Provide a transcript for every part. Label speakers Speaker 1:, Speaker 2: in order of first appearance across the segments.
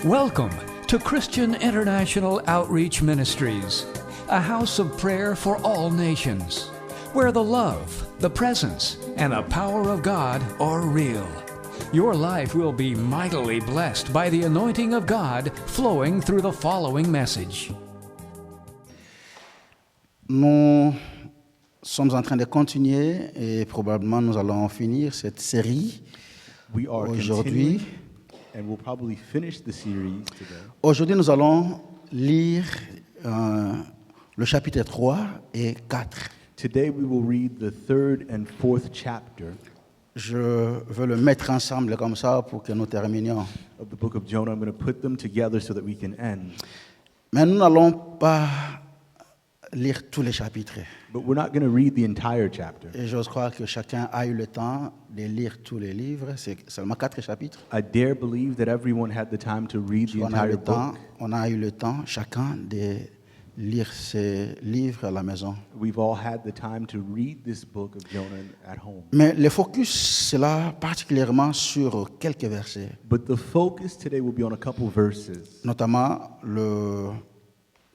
Speaker 1: Welcome to Christian International Outreach Ministries, a house of prayer for all nations, where the love, the presence, and the power of God are real. Your life will be mightily blessed by the anointing of God flowing through the following message.
Speaker 2: Nous sommes en train de continuer et probablement nous allons finir cette série
Speaker 3: We are
Speaker 2: aujourd'hui.
Speaker 3: continuing, and we'll probably finish the series today.
Speaker 2: Aujourd'hui, nous allons lire le chapitre 3 et 4.
Speaker 3: Today we will read the third and fourth chapter
Speaker 2: Je veux le mettre ensemble comme ça pour que nous terminions.
Speaker 3: of the book of Jonah. I'm going to put them together so that we can end.
Speaker 2: Mais nous n'allons pas lire tous les chapitres.
Speaker 3: But we're not going to read the entire chapter.
Speaker 2: Et j'ose croire que chacun a eu le temps de lire tous les livres. C'est seulement 4 chapitres.
Speaker 3: I dare believe that everyone had the time to read the entire book.
Speaker 2: On a eu le temps, chacun, de lire ces livres à la maison.
Speaker 3: We've all had the time to read this book of Jonah at home.
Speaker 2: Mais le focus, c'est là particulièrement sur quelques versets,
Speaker 3: But the focus today will be on a couple verses.
Speaker 2: notamment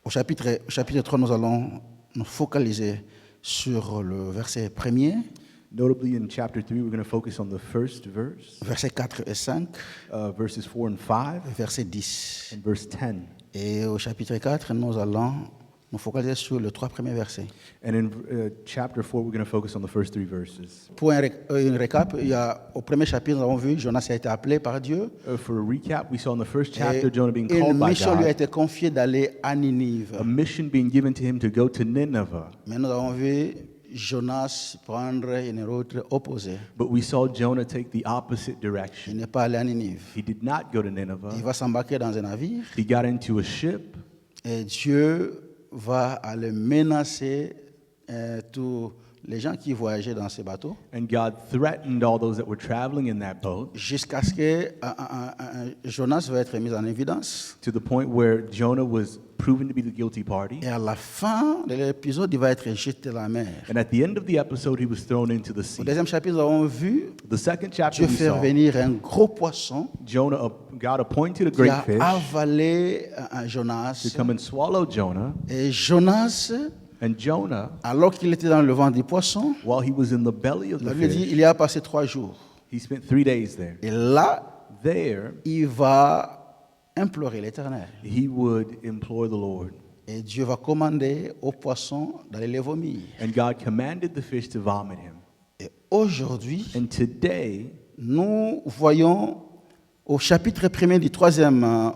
Speaker 2: au chapitre 3, nous allons nous focaliser sur le verset 1er,
Speaker 3: Notably in chapter 3, we're going to focus on the first verse,
Speaker 2: versets 4 et 5,
Speaker 3: verses 4 and 5,
Speaker 2: verset 10.
Speaker 3: and verse 10.
Speaker 2: Et au chapitre 4, nous allons nous focaliser sur les 3 premiers versets.
Speaker 3: And in chapter 4, we're going to focus on the first 3 verses.
Speaker 2: Pour une récap, au premier chapitre, nous avons vu Jonas a été appelé par Dieu.
Speaker 3: For a recap, we saw in the first
Speaker 2: Et
Speaker 3: chapter Jonah being
Speaker 2: une
Speaker 3: called by
Speaker 2: mission lui a
Speaker 3: God,
Speaker 2: été confiée d'aller à Ninive.
Speaker 3: a mission being given to him to go to Nineveh.
Speaker 2: Mais nous avons vu Jonas prendre une route opposée.
Speaker 3: But we saw Jonah take the opposite
Speaker 2: Il
Speaker 3: direction.
Speaker 2: n'est pas allé à Ninive.
Speaker 3: He did not go to
Speaker 2: Il
Speaker 3: Nineveh.
Speaker 2: va s'embarquer dans un navire
Speaker 3: He got into a ship,
Speaker 2: et Dieu va aller menacer tous les gens qui voyageaient dans ces bateaux
Speaker 3: and God threatened all those that were traveling in that boat
Speaker 2: jusqu'à ce que Jonas va être mis en évidence.
Speaker 3: to the point where Jonah was proven to be the guilty party.
Speaker 2: Et à la fin de l'épisode, il va être jeté à la mer.
Speaker 3: And at the end of the episode, he was thrown into the
Speaker 2: Au
Speaker 3: sea.
Speaker 2: deuxième chapitre, nous avons vu
Speaker 3: The second chapter
Speaker 2: Dieu
Speaker 3: we
Speaker 2: faire
Speaker 3: saw,
Speaker 2: venir un gros poisson
Speaker 3: God appointed a
Speaker 2: qui
Speaker 3: great
Speaker 2: a
Speaker 3: fish
Speaker 2: avalé Jonas.
Speaker 3: to come and swallow Jonah.
Speaker 2: Et Jonas,
Speaker 3: And Jonah,
Speaker 2: alors qu'il était dans le ventre du poisson,
Speaker 3: while he was in the belly of
Speaker 2: la
Speaker 3: the
Speaker 2: Bible dit
Speaker 3: fish,
Speaker 2: il y a passé 3 jours.
Speaker 3: he spent 3 days there.
Speaker 2: Et là,
Speaker 3: There,
Speaker 2: il va implorer l'Éternel.
Speaker 3: he would implore the Lord.
Speaker 2: Et Dieu va commander au poisson d'aller les vomir.
Speaker 3: And God commanded the fish to vomit him.
Speaker 2: Et aujourd'hui,
Speaker 3: And today,
Speaker 2: nous voyons au chapitre 1er du 3e,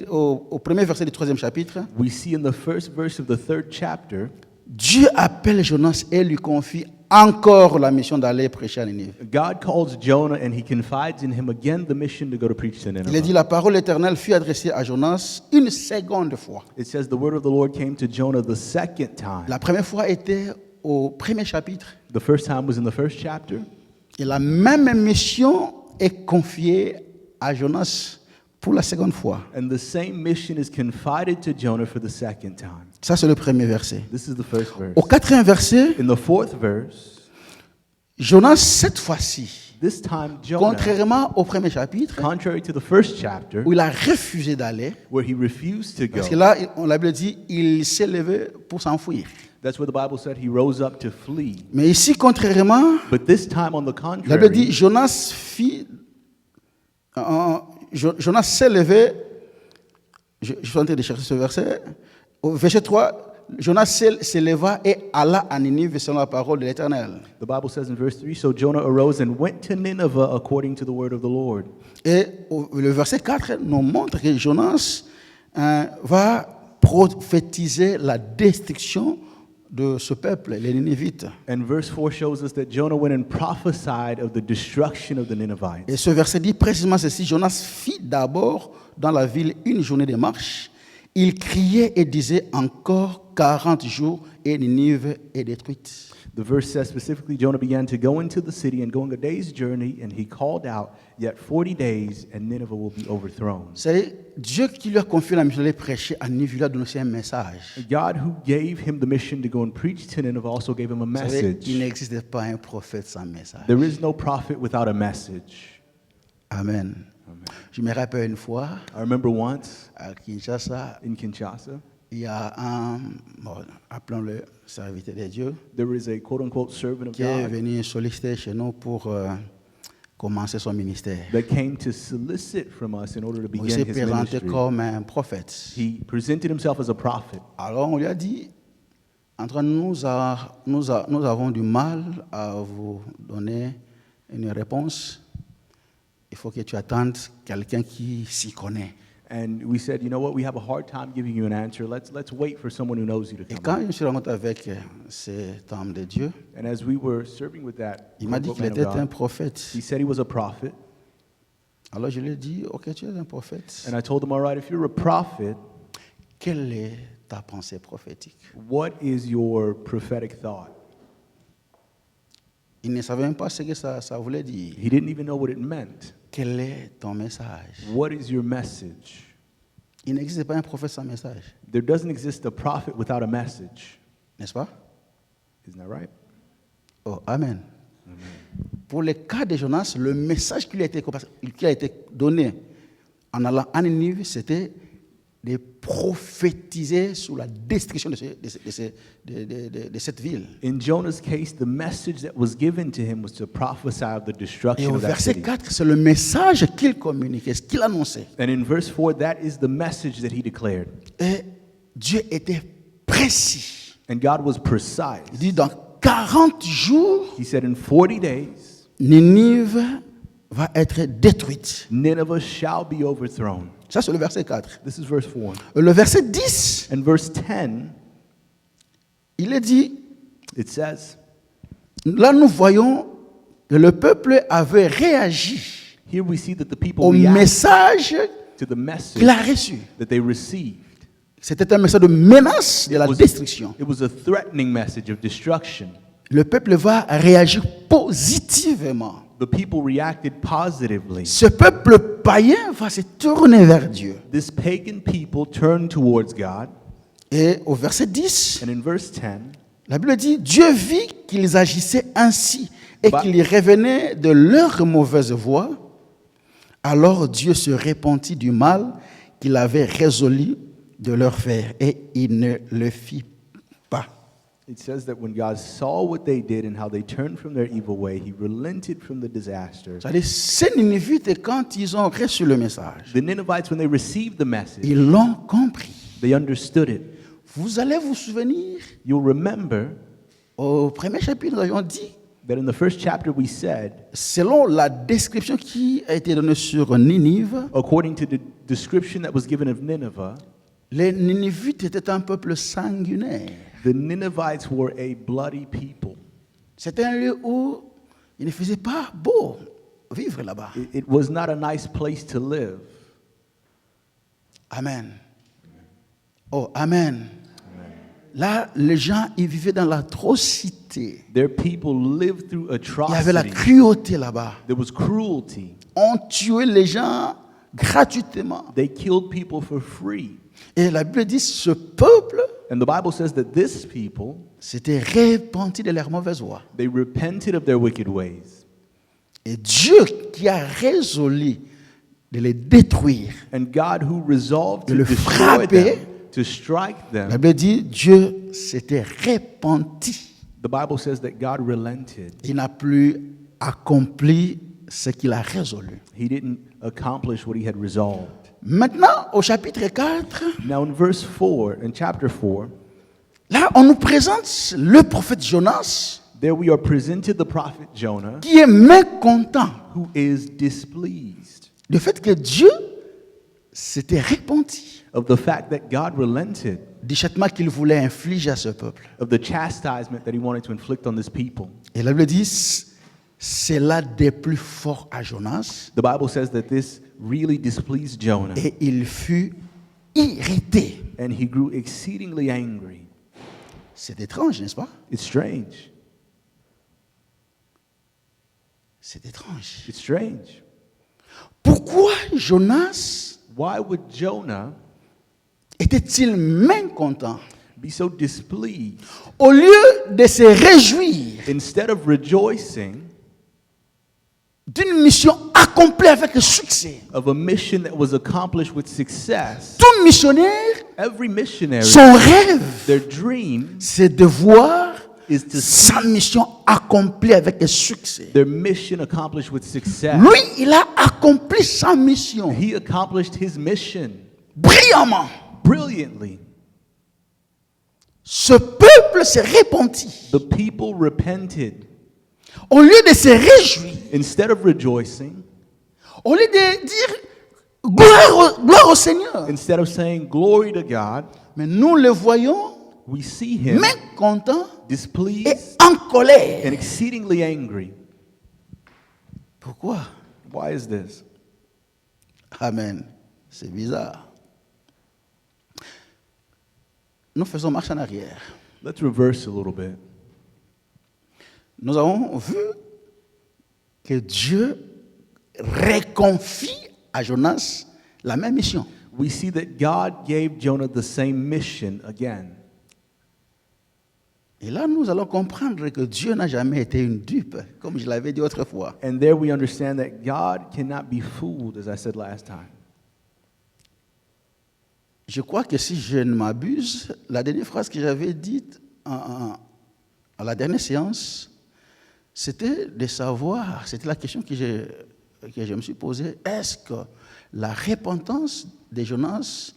Speaker 2: au premier verset du 3e chapitre,
Speaker 3: we see in the first verse of the third chapter,
Speaker 2: Dieu appelle Jonas et lui confie encore la mission d'aller prêcher à Ninive.
Speaker 3: God calls Jonah and he confides in him again the mission to go to preach to
Speaker 2: Il est dit,
Speaker 3: Nineveh.
Speaker 2: la parole éternelle fut adressée à Jonas une seconde fois.
Speaker 3: It says the word of the Lord came to Jonah the second time.
Speaker 2: La première fois était au premier chapitre.
Speaker 3: The first time was in the first chapter.
Speaker 2: Et la même mission est confiée à Jonas pour la seconde fois.
Speaker 3: And the same mission is confided to Jonah for the second time.
Speaker 2: Ça, c'est le premier verset.
Speaker 3: This is the first verse.
Speaker 2: Au quatrième verset,
Speaker 3: In the fourth verse,
Speaker 2: Jonas, cette fois-ci,
Speaker 3: this time Jonah,
Speaker 2: contrairement au premier chapitre,
Speaker 3: contrary to the first chapter,
Speaker 2: où il a refusé d'aller,
Speaker 3: where he refused to
Speaker 2: parce que
Speaker 3: go,
Speaker 2: là, la Bible dit, il s'est levé pour s'enfuir.
Speaker 3: that's what the Bible said, he rose up to flee.
Speaker 2: Mais ici, contrairement,
Speaker 3: But this time, on the
Speaker 2: la Bible dit,
Speaker 3: contrary,
Speaker 2: Jonas s'est levé, je suis en train de chercher ce verset, au verset 3, Jonas se leva et alla à Ninive selon la parole de l'Éternel.
Speaker 3: the Bible says in verse 3, so Jonah arose and went to Nineveh according to the word of the Lord.
Speaker 2: Et le verset 4 nous montre que Jonas va prophétiser la destruction de ce peuple, les Ninivites.
Speaker 3: And verse 4 shows us that Jonah went and prophesied of the destruction of the Ninevites.
Speaker 2: Et ce verset dit précisément ceci, Jonas fit d'abord dans la ville une journée de marche. Il criait et disait encore 40 jours et Ninive est détruite.
Speaker 3: The verse says specifically, Jonah began to go into the city and going a day's journey, and he called out, yet 40 days and Nineveh will be overthrown.
Speaker 2: C'est Dieu qui lui a confié la mission d'aller prêcher à Ninive, lui a donné aussi un message.
Speaker 3: God, who gave him the mission to go and preach to Nineveh, also gave him a
Speaker 2: Vous savez, il
Speaker 3: message.
Speaker 2: n'existe pas un prophète sans message.
Speaker 3: There is no prophet without a message.
Speaker 2: Amen. Je me rappelle une fois,
Speaker 3: I remember once
Speaker 2: à Kinshasa,
Speaker 3: in Kinshasa,
Speaker 2: il y a un, bon, appelons-le serviteur de Dieu,
Speaker 3: there is a quote-unquote servant of
Speaker 2: qui est
Speaker 3: God
Speaker 2: venu solliciter chez nous pour commencer son ministère.
Speaker 3: that came to solicit from us in order to
Speaker 2: Il
Speaker 3: begin
Speaker 2: s'est
Speaker 3: his
Speaker 2: présenté
Speaker 3: ministry.
Speaker 2: comme un prophète.
Speaker 3: He presented himself as a prophet.
Speaker 2: Alors on lui a dit, entre nous avons du mal à vous donner une réponse. Il faut que tu attendes quelqu'un qui s'y connaît.
Speaker 3: And we said, you know what, we have a hard time giving you an answer. Let's wait for someone who knows you to
Speaker 2: Et
Speaker 3: come.
Speaker 2: quand je me suis rencontré avec cet homme de Dieu,
Speaker 3: And as we were serving with that
Speaker 2: il m'a dit
Speaker 3: quote-unquote
Speaker 2: qu'il
Speaker 3: man of
Speaker 2: était un
Speaker 3: God,
Speaker 2: prophète.
Speaker 3: he said he was a prophet.
Speaker 2: Alors je lui ai dit, ok, tu es un prophète.
Speaker 3: And I told him, all right, if you're a prophet,
Speaker 2: Quelle est ta pensée prophétique?
Speaker 3: what is your prophetic thought?
Speaker 2: Il ne savait même pas ce que ça voulait dire.
Speaker 3: He didn't even know what it meant.
Speaker 2: Quel est ton message?
Speaker 3: What is your message?
Speaker 2: Il n'existe pas un prophète sans message,
Speaker 3: There doesn't exist a prophet without a message.
Speaker 2: n'est-ce pas?
Speaker 3: Isn't that right?
Speaker 2: Oh, Amen. Pour le cas de Jonas, le message qui a été donné en allant à Ninive, c'était de prophétiser sur la destruction de cette ville.
Speaker 3: In Jonah's case, the message that was given to him was to prophesy of the
Speaker 2: Et
Speaker 3: destruction
Speaker 2: au
Speaker 3: of that
Speaker 2: verset
Speaker 3: city.
Speaker 2: 4, c'est le message qu'il communiquait, ce qu'il annonçait.
Speaker 3: And in verse 4, that is the message that he declared.
Speaker 2: Et Dieu était précis.
Speaker 3: And God was precise.
Speaker 2: Il dit, dans 40 jours,
Speaker 3: He said, in 40 days,
Speaker 2: Ninive va être détruite.
Speaker 3: Nineveh shall be overthrown.
Speaker 2: Ça, c'est le verset 4.
Speaker 3: This is verse 4.
Speaker 2: Le verset 10,
Speaker 3: And verse 10,
Speaker 2: il est dit,
Speaker 3: it says,
Speaker 2: là nous voyons que le peuple avait réagi
Speaker 3: here we see that the people
Speaker 2: au
Speaker 3: react
Speaker 2: message
Speaker 3: to the message
Speaker 2: qu'il a reçu.
Speaker 3: that they received.
Speaker 2: C'était un message de menace de la destruction.
Speaker 3: It was a threatening message of destruction.
Speaker 2: Le peuple va réagir positivement.
Speaker 3: The people reacted positively.
Speaker 2: Ce peuple païen va se tourner vers Dieu.
Speaker 3: This pagan people turned towards God.
Speaker 2: Et au verset 10,
Speaker 3: And in verse 10,
Speaker 2: la Bible dit, Dieu vit qu'ils agissaient ainsi et
Speaker 3: Bah-
Speaker 2: qu'ils revenaient de leur mauvaise voie. Alors Dieu se repentit du mal qu'il avait résolu de leur faire et il ne le fit pas.
Speaker 3: it says that when God saw what they did and how they turned from their evil way, he relented from the disaster.
Speaker 2: C'est-à-dire, ces Ninivites, quand ils ont reçu le message,
Speaker 3: The Ninevites, when they received the message,
Speaker 2: ils l'ont compris.
Speaker 3: they understood it.
Speaker 2: Vous allez vous souvenir,
Speaker 3: You'll remember
Speaker 2: au premier chapitre, nous avions dit,
Speaker 3: that in the first chapter we said,
Speaker 2: selon la description qui a été donnée sur Ninive,
Speaker 3: according to the description that was given of Nineveh,
Speaker 2: les Ninivites étaient un peuple sanguinaire.
Speaker 3: the Ninevites were a bloody people.
Speaker 2: C'était un lieu où il ne faisait pas beau vivre là-bas.
Speaker 3: It was not a nice place to live.
Speaker 2: Amen. Oh, Amen. Là, les gens, ils vivaient dans l'atrocité.
Speaker 3: Their people lived through
Speaker 2: Il y avait la
Speaker 3: atrocity.
Speaker 2: cruauté là-bas.
Speaker 3: There was cruelty.
Speaker 2: On tuait les gens gratuitement.
Speaker 3: They killed people for free.
Speaker 2: Et la Bible dit, ce peuple
Speaker 3: And the Bible says that this people,
Speaker 2: s'était repenti de leur mauvaise voie.
Speaker 3: they repented of their wicked ways.
Speaker 2: Et Dieu qui a résolu de les détruire,
Speaker 3: And God, who resolved
Speaker 2: De
Speaker 3: to
Speaker 2: le
Speaker 3: destroy
Speaker 2: frapper.
Speaker 3: them, to strike
Speaker 2: la
Speaker 3: them,
Speaker 2: Bible dit, Dieu s'était repenti.
Speaker 3: the Bible says that God relented.
Speaker 2: Il n'a plus accompli ce qu'il a résolu.
Speaker 3: He didn't accomplish what he had resolved.
Speaker 2: Maintenant, au chapitre 4,
Speaker 3: Now in verse 4, in chapter 4,
Speaker 2: là, on nous présente le prophète Jonas
Speaker 3: there we are presented the prophet Jonah,
Speaker 2: qui est mécontent
Speaker 3: who is displeased
Speaker 2: du fait que Dieu s'était repenti
Speaker 3: of the fact that God relented
Speaker 2: du châtiment qu'il voulait infliger à ce peuple.
Speaker 3: of the chastisement that he wanted to inflict on this people.
Speaker 2: Et la Bible dit, c'est là des plus forts à Jonas
Speaker 3: The Bible says that this really displeased Jonah,
Speaker 2: et il fut irrité.
Speaker 3: and he grew exceedingly angry.
Speaker 2: C'est étrange, n'est-ce pas?
Speaker 3: It's strange.
Speaker 2: C'est étrange.
Speaker 3: It's strange.
Speaker 2: Pourquoi Jonas
Speaker 3: Why would Jonah
Speaker 2: était-il mécontent?
Speaker 3: be so displeased?
Speaker 2: Au lieu de se réjouir,
Speaker 3: Instead of rejoicing,
Speaker 2: d'une mission accomplie avec succès.
Speaker 3: of a mission that was accomplished with success.
Speaker 2: Tout missionnaire,
Speaker 3: Every missionary,
Speaker 2: son rêve,
Speaker 3: their dream
Speaker 2: c'est de voir
Speaker 3: is to see
Speaker 2: sa mission accomplie avec succès.
Speaker 3: their mission accomplished with success.
Speaker 2: Lui, il a accompli sa mission
Speaker 3: He accomplished his mission
Speaker 2: brillamment.
Speaker 3: brilliantly.
Speaker 2: Ce peuple s'est repenti.
Speaker 3: The people repented.
Speaker 2: Au lieu de se réjouir,
Speaker 3: Instead of rejoicing,
Speaker 2: au lieu de dire gloire au Seigneur,
Speaker 3: instead of saying glory to God,
Speaker 2: mais nous le voyons
Speaker 3: we see him
Speaker 2: mécontent et
Speaker 3: displeased
Speaker 2: en
Speaker 3: and
Speaker 2: colère.
Speaker 3: exceedingly angry.
Speaker 2: Pourquoi?
Speaker 3: Why is this?
Speaker 2: Amen. C'est bizarre. Nous faisons marche en arrière.
Speaker 3: Let's reverse a little bit.
Speaker 2: Nous avons vu que Dieu reconfie à Jonas la même mission.
Speaker 3: We see that God gave Jonah the same mission again.
Speaker 2: Et là, nous allons comprendre que Dieu n'a jamais été une dupe, comme je l'avais dit autrefois.
Speaker 3: And there we understand that God cannot be fooled, as I said last time.
Speaker 2: Je crois que si je ne m'abuse, la dernière phrase que j'avais dite à la dernière séance, c'était de savoir, c'était la question que je me suis posée, est-ce que la repentance de Jonas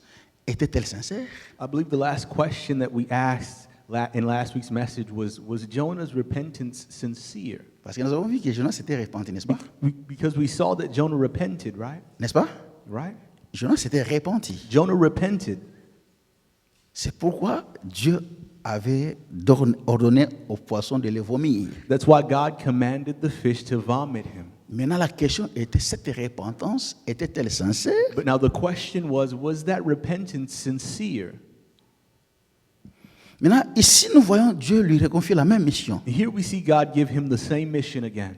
Speaker 2: était-elle sincère?
Speaker 3: I believe the last question that we asked in last week's message was Jonah's repentance sincere?
Speaker 2: Parce que nous avons vu que Jonas s'était repenti, n'est-ce pas?
Speaker 3: Because we saw that Jonah repented, right?
Speaker 2: N'est-ce pas?
Speaker 3: Right?
Speaker 2: Jonas s'était repenti.
Speaker 3: Jonah repented.
Speaker 2: C'est pourquoi Dieu avait ordonné aux poissons de le vomir.
Speaker 3: That's why God commanded the fish to vomit him.
Speaker 2: Maintenant, la question était, cette repentance était-elle sincère?
Speaker 3: But now the question was that repentance sincere?
Speaker 2: Maintenant, ici, nous voyons Dieu lui reconfier la même mission.
Speaker 3: Here we see God give him the same mission again.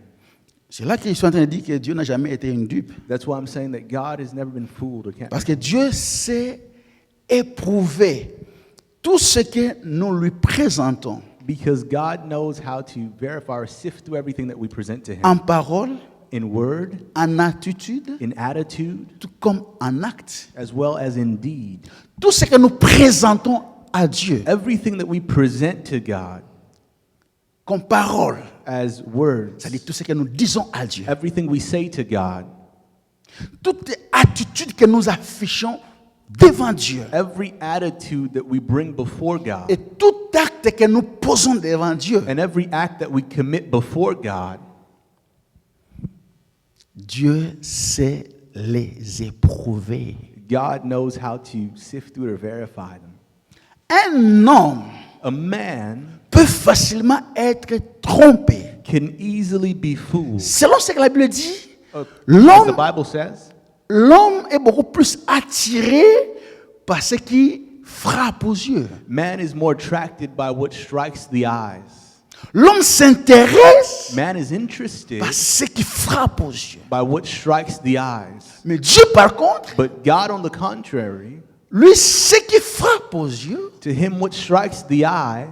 Speaker 2: C'est là qu'ils sont en train de dire que Dieu n'a jamais été une dupe.
Speaker 3: That's why I'm saying that God has never been fooled or can't.
Speaker 2: Parce que Dieu sait éprouver tout ce que nous lui présentons
Speaker 3: Because God knows how to verify or sift through everything that we present to him.
Speaker 2: en parole,
Speaker 3: In word,
Speaker 2: en attitude,
Speaker 3: in attitude,
Speaker 2: tout comme en acte.
Speaker 3: as well as in deed.
Speaker 2: Tout ce que nous présentons à Dieu
Speaker 3: Everything that we present to God
Speaker 2: comme parole,
Speaker 3: as words,
Speaker 2: c'est-à-dire tout ce que nous disons à Dieu,
Speaker 3: everything we say to God,
Speaker 2: toute attitude que nous affichons devant Dieu
Speaker 3: every attitude that we bring before God,
Speaker 2: et tout acte que nous posons devant Dieu,
Speaker 3: and every act that we commit before God,
Speaker 2: Dieu sait les éprouver.
Speaker 3: God knows how to sift through or verify them.
Speaker 2: Un homme
Speaker 3: A man
Speaker 2: peut facilement être trompé.
Speaker 3: can easily be fooled.
Speaker 2: Selon ce que la Bible dit,
Speaker 3: As the
Speaker 2: l'homme
Speaker 3: Bible says,
Speaker 2: l'homme est beaucoup plus attiré par ce qui frappe aux yeux.
Speaker 3: man is more attracted by what strikes the eyes.
Speaker 2: L'homme s'intéresse
Speaker 3: Man is interested
Speaker 2: par ce qui frappe aux yeux.
Speaker 3: by what strikes the eyes.
Speaker 2: Mais Dieu, par contre,
Speaker 3: But God, on the contrary,
Speaker 2: lui, ce qui frappe aux yeux,
Speaker 3: to him what strikes the eye,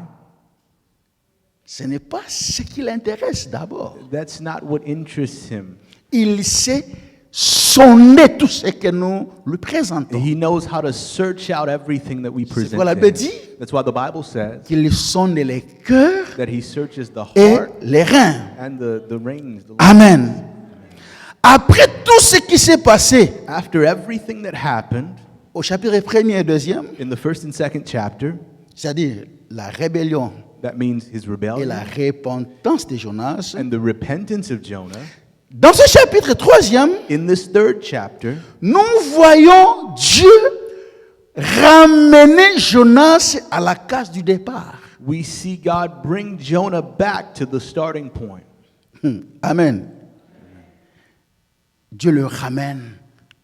Speaker 2: ce n'est pas ce qui l'intéresse d'abord.
Speaker 3: that's not what interests him.
Speaker 2: Il sait sonner tout ce que nous lui présentons.
Speaker 3: He knows how to search out everything that we present
Speaker 2: quoi la
Speaker 3: to
Speaker 2: Bible
Speaker 3: him.
Speaker 2: dit?
Speaker 3: That's why the Bible says
Speaker 2: Qu'il sonne les cœurs
Speaker 3: that he searches the
Speaker 2: et
Speaker 3: heart
Speaker 2: les reins.
Speaker 3: and the reins.
Speaker 2: Amen. Après tout ce qui s'est passé
Speaker 3: After everything that happened
Speaker 2: au chapitre 1er et 2e,
Speaker 3: in the first and second chapter,
Speaker 2: c'est-à-dire la rébellion
Speaker 3: that means his
Speaker 2: et
Speaker 3: rebellion
Speaker 2: la repentance de Jonas,
Speaker 3: and the repentance of Jonah,
Speaker 2: dans ce chapitre 3e,
Speaker 3: in this third chapter,
Speaker 2: nous voyons Dieu ramener Jonas à la case du départ.
Speaker 3: we see God bring Jonah back to the starting point.
Speaker 2: Amen. Dieu le ramène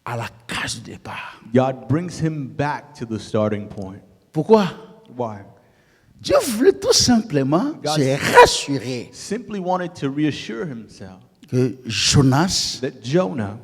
Speaker 2: à la case du départ.
Speaker 3: God brings him back to the starting point.
Speaker 2: Pourquoi?
Speaker 3: Why?
Speaker 2: Dieu voulait tout simplement
Speaker 3: God-
Speaker 2: se rassurer
Speaker 3: Simply wanted to reassure himself
Speaker 2: que Jonas
Speaker 3: that Jonah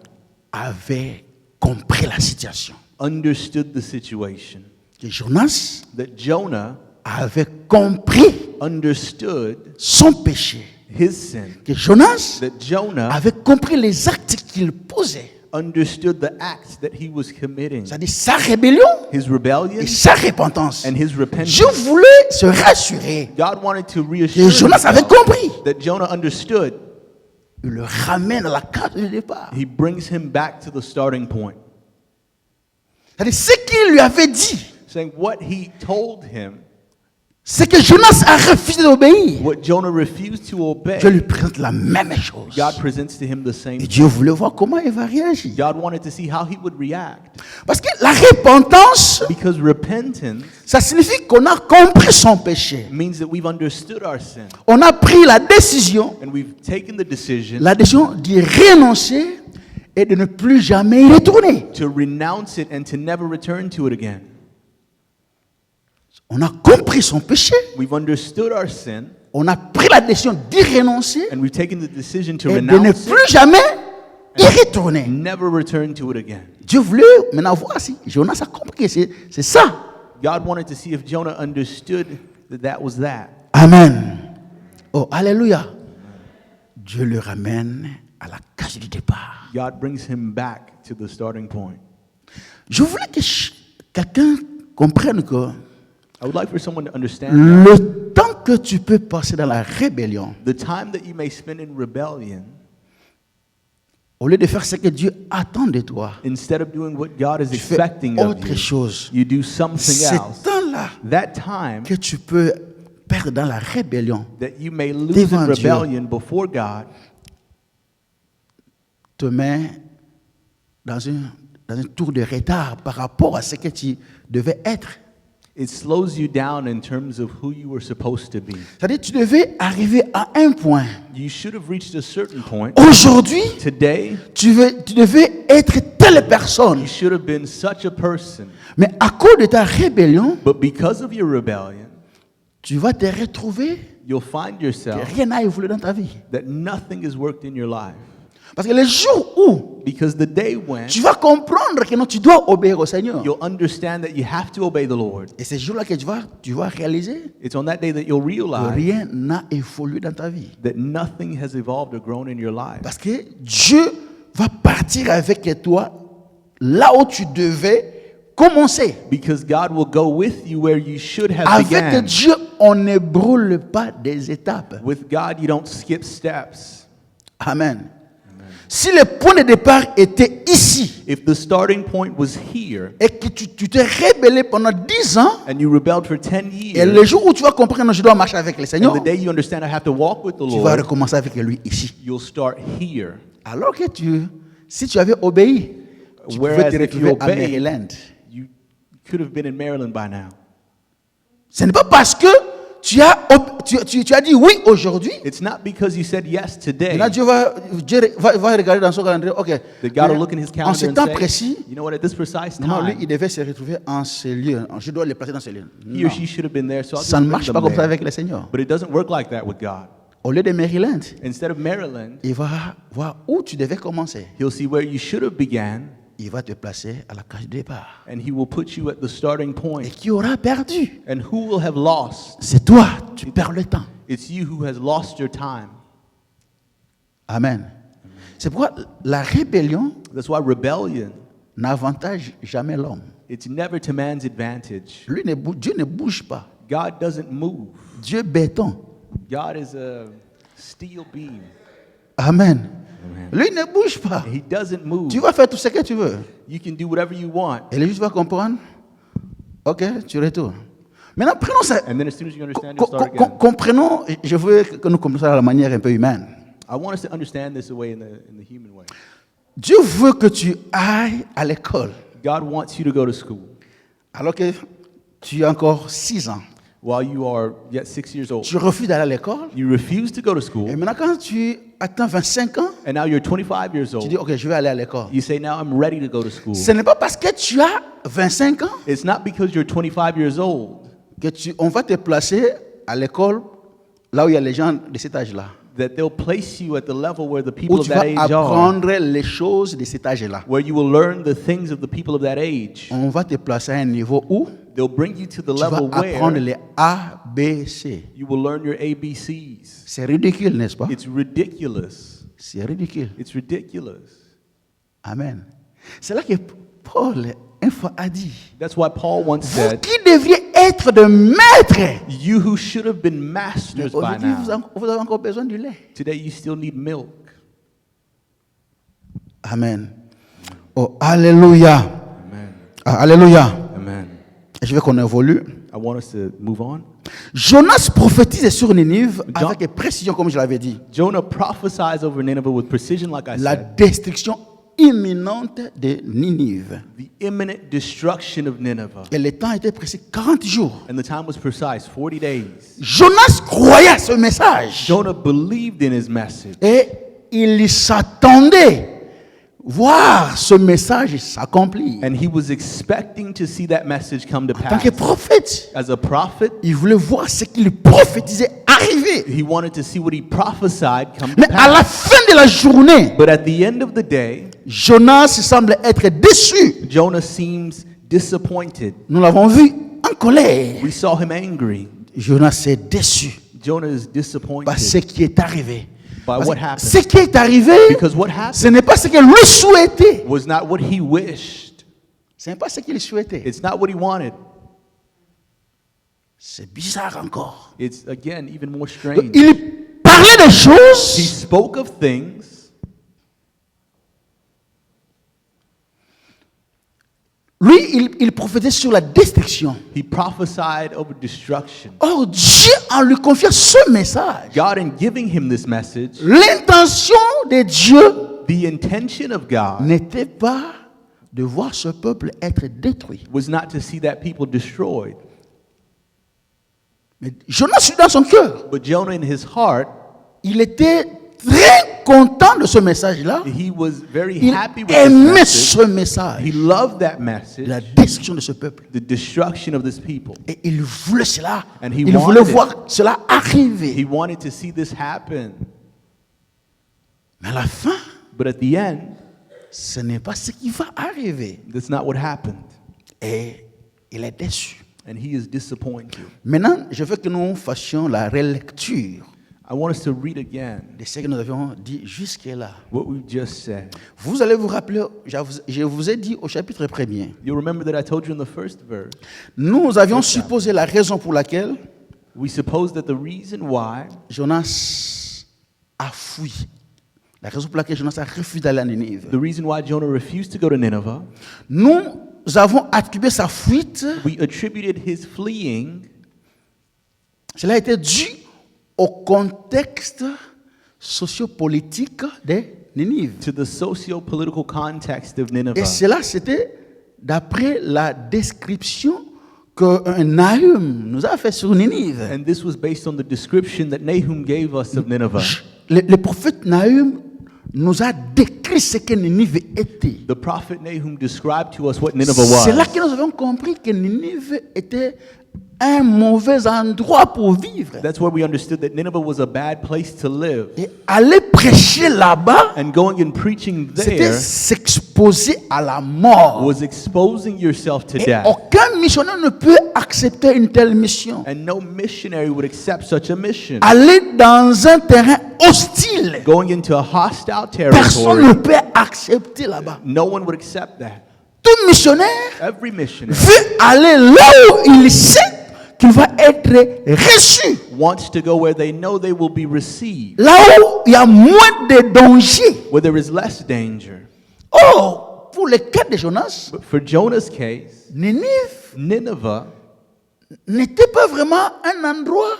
Speaker 2: avait compris la situation.
Speaker 3: understood the situation,
Speaker 2: Que Jonas
Speaker 3: that Jonah
Speaker 2: avait compris
Speaker 3: understood
Speaker 2: son péché
Speaker 3: his sin,
Speaker 2: que Jonas
Speaker 3: that Jonah
Speaker 2: avait compris les actes qu'il posait.
Speaker 3: understood the acts that he was committing,
Speaker 2: C'est-à-dire sa rébellion
Speaker 3: his rebellion
Speaker 2: et sa repentance.
Speaker 3: and his
Speaker 2: Dieu
Speaker 3: repentance.
Speaker 2: voulait se rassurer
Speaker 3: God wanted to
Speaker 2: que
Speaker 3: reassure
Speaker 2: Jonas avait
Speaker 3: himself
Speaker 2: compris.
Speaker 3: that Jonah understood.
Speaker 2: Il le ramène à la case de départ.
Speaker 3: He brings him back to the starting point,
Speaker 2: C'est-à-dire ce qu'il lui avait dit,
Speaker 3: saying what he told him,
Speaker 2: c'est que Jonas a refusé d'obéir.
Speaker 3: what Jonah refused to obey.
Speaker 2: Dieu lui présente la même chose.
Speaker 3: God presents to him the same
Speaker 2: Et
Speaker 3: thing.
Speaker 2: Dieu voulait voir comment il va réagir.
Speaker 3: God wanted to see how he would react.
Speaker 2: Parce que la repentance,
Speaker 3: Because repentance
Speaker 2: ça signifie qu'on a compris son péché.
Speaker 3: means that we've understood our sin
Speaker 2: On a pris la décision
Speaker 3: and we've taken the decision
Speaker 2: d'y renoncer et de ne plus jamais y retourner.
Speaker 3: to renounce it and to never return to it again.
Speaker 2: On a compris son péché,
Speaker 3: We've understood our sin
Speaker 2: on a pris la décision d'y renoncer
Speaker 3: and we've taken the decision to
Speaker 2: et de ne
Speaker 3: renounce
Speaker 2: plus
Speaker 3: it
Speaker 2: jamais y retourner.
Speaker 3: and never return to it again.
Speaker 2: Dieu voulait maintenant voir si Jonas a compris que c'est ça.
Speaker 3: God wanted to see if Jonah understood that that was that.
Speaker 2: Amen. Oh, alléluia. Dieu le ramène à la case du départ.
Speaker 3: God brings him back to the starting point.
Speaker 2: Je voulais que quelqu'un comprenne que
Speaker 3: I would like for someone to understand
Speaker 2: le temps que tu peux passer dans la rébellion,
Speaker 3: the time that you may spend in rebellion,
Speaker 2: au lieu de faire ce que Dieu attend de toi,
Speaker 3: instead of doing what God is
Speaker 2: tu fais
Speaker 3: expecting of
Speaker 2: autre
Speaker 3: you,
Speaker 2: chose.
Speaker 3: you do something
Speaker 2: Ce
Speaker 3: else.
Speaker 2: temps-là
Speaker 3: That time
Speaker 2: que tu peux perdre dans la rébellion
Speaker 3: that you may lose
Speaker 2: devant
Speaker 3: in
Speaker 2: Dieu
Speaker 3: rebellion before God
Speaker 2: te met dans un tour de retard par rapport à ce que tu devais être.
Speaker 3: it slows you down in terms of who you were supposed to be.
Speaker 2: C'est-à-dire tu devais arriver à un point.
Speaker 3: You should have reached a certain point.
Speaker 2: Aujourd'hui,
Speaker 3: Today,
Speaker 2: tu devais être telle personne.
Speaker 3: you should have been such a person.
Speaker 2: Mais à cause de ta rébellion,
Speaker 3: But because of your rebellion,
Speaker 2: tu vas te retrouver
Speaker 3: you'll find
Speaker 2: que
Speaker 3: yourself
Speaker 2: rien n'a évolué dans ta vie.
Speaker 3: that nothing has worked in your life.
Speaker 2: Parce que le jour où
Speaker 3: Because the day when
Speaker 2: tu vas comprendre que non, tu dois obéir au Seigneur.
Speaker 3: you'll understand that you have to obey the Lord,
Speaker 2: Et c'est ce jour-là que tu vas réaliser
Speaker 3: it's on that day that you'll
Speaker 2: que
Speaker 3: realize
Speaker 2: rien n'a évolué dans ta vie.
Speaker 3: that nothing has evolved or grown in your life.
Speaker 2: Parce que Dieu va partir avec toi là où tu devais commencer.
Speaker 3: Because God will go with you where you should have
Speaker 2: Avec
Speaker 3: began.
Speaker 2: Dieu, on ne brûle pas des étapes.
Speaker 3: With God, you don't skip steps.
Speaker 2: Amen. Si le point de départ était ici
Speaker 3: If the starting point was here
Speaker 2: et que tu t'es rébellé pendant 10 ans,
Speaker 3: and you rebelled for 10
Speaker 2: et le
Speaker 3: years,
Speaker 2: jour où tu vas comprendre que je dois marcher avec le Seigneur,
Speaker 3: and the day you understand I have to walk with the
Speaker 2: tu vas
Speaker 3: Lord,
Speaker 2: recommencer avec lui ici.
Speaker 3: you'll start here.
Speaker 2: Alors que si tu avais obéi, tu pouvais
Speaker 3: Whereas
Speaker 2: te
Speaker 3: if you
Speaker 2: retrouver à
Speaker 3: obey,
Speaker 2: Maryland.
Speaker 3: you could have been in Maryland by now.
Speaker 2: Ce n'est pas parce que tu as dit oui aujourd'hui.
Speaker 3: It's not because you said yes today
Speaker 2: Maintenant, Dieu va regarder dans son calendrier. Ok.
Speaker 3: that God will look in his
Speaker 2: En
Speaker 3: calendar
Speaker 2: ce
Speaker 3: and
Speaker 2: temps
Speaker 3: say,
Speaker 2: précis,
Speaker 3: you know what, at this precise
Speaker 2: non, lui,
Speaker 3: time,
Speaker 2: il devait se retrouver en ce lieu. Je dois le placer dans ce lieu.
Speaker 3: he
Speaker 2: Non.
Speaker 3: or she should have been there, so I'll
Speaker 2: Ça
Speaker 3: just
Speaker 2: ne
Speaker 3: bring
Speaker 2: marche
Speaker 3: them
Speaker 2: pas comme ça
Speaker 3: there.
Speaker 2: avec le Seigneur.
Speaker 3: But it doesn't work like that with God.
Speaker 2: Au lieu de Maryland,
Speaker 3: Instead of Maryland,
Speaker 2: il va voir où tu devais commencer.
Speaker 3: he'll see where you should have began,
Speaker 2: Il va te placer à la case de départ.
Speaker 3: and he will put you at the starting
Speaker 2: Et
Speaker 3: point.
Speaker 2: qui aura perdu?
Speaker 3: And who will have lost?
Speaker 2: C'est toi. Tu perds le temps.
Speaker 3: It's you who has lost your time.
Speaker 2: Amen. C'est pourquoi la rébellion
Speaker 3: That's why rebellion,
Speaker 2: n'avantage jamais l'homme.
Speaker 3: it's never to man's advantage.
Speaker 2: Dieu ne bouge pas.
Speaker 3: God doesn't move.
Speaker 2: Dieu est béton.
Speaker 3: God is a steel beam.
Speaker 2: Amen.
Speaker 3: Amen.
Speaker 2: Lui ne bouge pas.
Speaker 3: He doesn't move.
Speaker 2: Tu vas faire tout ce que tu veux.
Speaker 3: You can do whatever you want.
Speaker 2: Et le juge va comprendre. Ok, tu retournes. Maintenant, prenons ça.
Speaker 3: And then as soon as you understand, you'll start again.
Speaker 2: Comprenons, je veux que nous comprenions ça de la manière un peu humaine.
Speaker 3: I want us to understand this away in the human way.
Speaker 2: Dieu veut que tu ailles à l'école
Speaker 3: God wants you to go to school
Speaker 2: alors que tu as encore 6 ans.
Speaker 3: while you are yet 6 years old.
Speaker 2: Tu refuses d'aller à l'école.
Speaker 3: You refuse to go to
Speaker 2: Et
Speaker 3: school,
Speaker 2: maintenant, quand tu atteins 25 ans,
Speaker 3: and now you're 25 years
Speaker 2: tu dis,
Speaker 3: old.
Speaker 2: ok, je vais aller à l'école.
Speaker 3: You say, now I'm ready to go to school.
Speaker 2: Ce n'est pas parce que tu as 25 ans
Speaker 3: It's not because you're 25 years old
Speaker 2: que on va te placer à l'école là où il y a les gens de cet âge-là.
Speaker 3: that they'll place you at the level where the people
Speaker 2: Où
Speaker 3: of
Speaker 2: tu
Speaker 3: that
Speaker 2: vas
Speaker 3: age are,
Speaker 2: apprendre les choses de cet âge-là.
Speaker 3: where you will learn the things of the people of that age.
Speaker 2: On va te placer à un niveau où
Speaker 3: They'll bring you to the
Speaker 2: tu vas
Speaker 3: level
Speaker 2: apprendre
Speaker 3: where
Speaker 2: les A, B, C.
Speaker 3: You will learn your ABCs.
Speaker 2: C'est ridicule, n'est-ce pas?
Speaker 3: It's ridiculous.
Speaker 2: C'est ridicule.
Speaker 3: It's ridiculous.
Speaker 2: Amen. C'est là que Paul, une fois, a dit,
Speaker 3: That's why Paul once
Speaker 2: vous
Speaker 3: said,
Speaker 2: qui devriez être de maîtres,
Speaker 3: you who should have been masters by
Speaker 2: aujourd'hui,
Speaker 3: now,
Speaker 2: vous avez encore besoin du lait.
Speaker 3: today you still need milk.
Speaker 2: Amen. Oh, alléluia.
Speaker 3: Amen.
Speaker 2: Ah, alléluia.
Speaker 3: Amen.
Speaker 2: Et je veux qu'on évolue.
Speaker 3: I want us to move on.
Speaker 2: Jonas prophétise sur Ninive avec précision, comme je l'avais dit.
Speaker 3: Jonah prophesies over Nineveh with precision, like I
Speaker 2: La
Speaker 3: said.
Speaker 2: destruction imminente de Ninive.
Speaker 3: The imminent destruction of Nineveh.
Speaker 2: Et le temps était précis, 40 jours.
Speaker 3: And the time was precise, 40 days.
Speaker 2: Jonas croyait à ce message.
Speaker 3: Jonah believed in his message.
Speaker 2: Et il s'attendait voir ce message s'accomplir.
Speaker 3: And he was expecting to see that message come to
Speaker 2: En tant
Speaker 3: pass.
Speaker 2: que prophète,
Speaker 3: As a prophet,
Speaker 2: il voulait voir ce qu'il prophétisait arriver.
Speaker 3: he wanted to see what he prophesied come to
Speaker 2: Mais à la
Speaker 3: pass.
Speaker 2: fin de la journée,
Speaker 3: But at the end of the day,
Speaker 2: Jonas semble être déçu.
Speaker 3: Jonah seems disappointed.
Speaker 2: Nous l'avons vu en colère.
Speaker 3: We saw him angry.
Speaker 2: Jonas est déçu
Speaker 3: Jonah is
Speaker 2: par
Speaker 3: disappointed
Speaker 2: ce qui est arrivé.
Speaker 3: by
Speaker 2: Parce
Speaker 3: what
Speaker 2: que
Speaker 3: happened.
Speaker 2: ce qui est arrivé,
Speaker 3: Because what
Speaker 2: ce
Speaker 3: happened
Speaker 2: n'est pas ce qu'il lui souhaitait.
Speaker 3: was not what he wished.
Speaker 2: Ce n'est pas ce qu'il souhaitait.
Speaker 3: It's not what he wanted.
Speaker 2: C'est bizarre encore.
Speaker 3: It's, again, even more strange.
Speaker 2: Il parlait des
Speaker 3: He
Speaker 2: choses,
Speaker 3: spoke of things.
Speaker 2: lui, il prophétisait sur la destruction.
Speaker 3: He prophesied over destruction.
Speaker 2: Or, Dieu, en lui confiant ce message,
Speaker 3: God, in giving him this message,
Speaker 2: l'intention de Dieu
Speaker 3: the intention of God
Speaker 2: n'était pas de voir ce peuple être détruit.
Speaker 3: was not to see that people destroyed.
Speaker 2: Mais Jonas, dans son cœur,
Speaker 3: But Jonah, in his heart,
Speaker 2: il était très content de ce message-là.
Speaker 3: he was very
Speaker 2: Il
Speaker 3: happy with this
Speaker 2: aimait
Speaker 3: message.
Speaker 2: ce message,
Speaker 3: He loved that
Speaker 2: de
Speaker 3: message,
Speaker 2: la destruction de ce peuple.
Speaker 3: the destruction of this people.
Speaker 2: Et il voulait cela.
Speaker 3: And he
Speaker 2: Il voulait
Speaker 3: wanted it.
Speaker 2: voir cela arriver.
Speaker 3: He wanted to see this happen.
Speaker 2: Mais à la fin,
Speaker 3: But at the end,
Speaker 2: ce n'est pas ce qui va arriver.
Speaker 3: that's not what happened.
Speaker 2: Et il est déçu.
Speaker 3: And he is disappointed.
Speaker 2: Maintenant, je veux que nous fassions la relecture
Speaker 3: I want us to read again
Speaker 2: de ce que nous avions dit jusque-là.
Speaker 3: what we just said.
Speaker 2: Vous allez vous rappeler, je vous ai dit au chapitre 1er,
Speaker 3: You remember that I told you in the first verse,
Speaker 2: nous avions supposé la raison pour laquelle
Speaker 3: we suppose that the reason why
Speaker 2: Jonas a fui. La raison pour laquelle Jonas a refusé d'aller à Ninive.
Speaker 3: the reason why Jonah refused to go to Nineveh,
Speaker 2: Nous avons attribué sa fuite,
Speaker 3: we attributed his fleeing.
Speaker 2: cela a été dû au contexte sociopolitique de Ninive.
Speaker 3: To the socio-political context of
Speaker 2: Et
Speaker 3: Nineveh.
Speaker 2: cela, c'était d'après la description que Nahum nous a fait sur Ninive.
Speaker 3: And this was based on the description that Nahum gave us of Nineveh.
Speaker 2: Le prophète Nahum nous a décrit ce que Ninive était.
Speaker 3: The prophet Nahum described to us what Nineveh
Speaker 2: C'est là
Speaker 3: was.
Speaker 2: que nous avons compris que Ninive était un mauvais endroit pour vivre.
Speaker 3: That's where we understood that Nineveh was a bad place to live.
Speaker 2: Et aller prêcher là-bas,
Speaker 3: And going and preaching
Speaker 2: c'était
Speaker 3: there
Speaker 2: s'exposer à la mort.
Speaker 3: was exposing yourself to
Speaker 2: Et
Speaker 3: death.
Speaker 2: aucun missionnaire ne peut accepter une telle mission.
Speaker 3: And no missionary would accept such a mission.
Speaker 2: Aller dans un terrain hostile,
Speaker 3: Going into a hostile
Speaker 2: personne ne
Speaker 3: territory,
Speaker 2: peut accepter là-bas.
Speaker 3: no one would accept that.
Speaker 2: Tout missionnaire
Speaker 3: Every missionary
Speaker 2: veut aller là où il sait qu'il va être reçu.
Speaker 3: wants to go where they know they will be received,
Speaker 2: Là où il y a moins de danger.
Speaker 3: where there is less danger.
Speaker 2: Oh, pour le cas de Jonas,
Speaker 3: But for Jonah's case,
Speaker 2: Ninive
Speaker 3: Nineveh
Speaker 2: n'était pas vraiment un endroit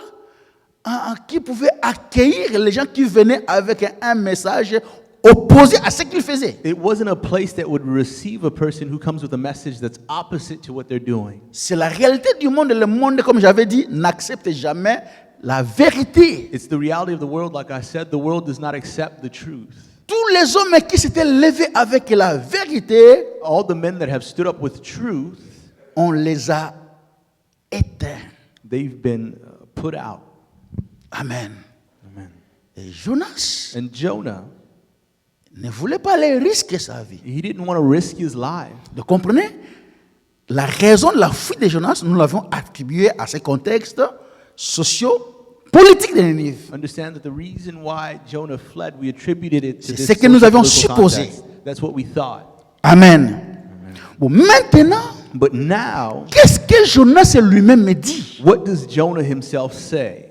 Speaker 2: qui pouvait accueillir les gens qui venaient avec un message opposé à ce qu'ils faisaient.
Speaker 3: it wasn't a place that would receive a person who comes with a message that's opposite to what they're doing.
Speaker 2: C'est la réalité du monde. Le monde, comme j'avais dit, n'accepte jamais la vérité.
Speaker 3: It's the reality of the world. Like I said, the world does not accept the truth.
Speaker 2: Tous les hommes qui s'étaient levés avec la vérité,
Speaker 3: All the men that have stood up with truth,
Speaker 2: on les a éteints.
Speaker 3: they've been put out.
Speaker 2: Amen.
Speaker 3: Amen.
Speaker 2: Et Jonas
Speaker 3: And Jonah,
Speaker 2: ne voulait pas aller risquer sa vie.
Speaker 3: he didn't want to risk his life.
Speaker 2: Vous comprenez? La raison de la fuite de Jonas, nous l'avons attribuée à ce contexte socio-politique de Ninive.
Speaker 3: Understand that the reason why Jonah fled, we attributed it to
Speaker 2: C'est
Speaker 3: this
Speaker 2: ce que nous avions
Speaker 3: socio-political
Speaker 2: supposé.
Speaker 3: context. That's what we thought.
Speaker 2: Amen. Bon, maintenant,
Speaker 3: But now,
Speaker 2: qu'est-ce que Jonas lui-même me dit?
Speaker 3: what does Jonah himself say?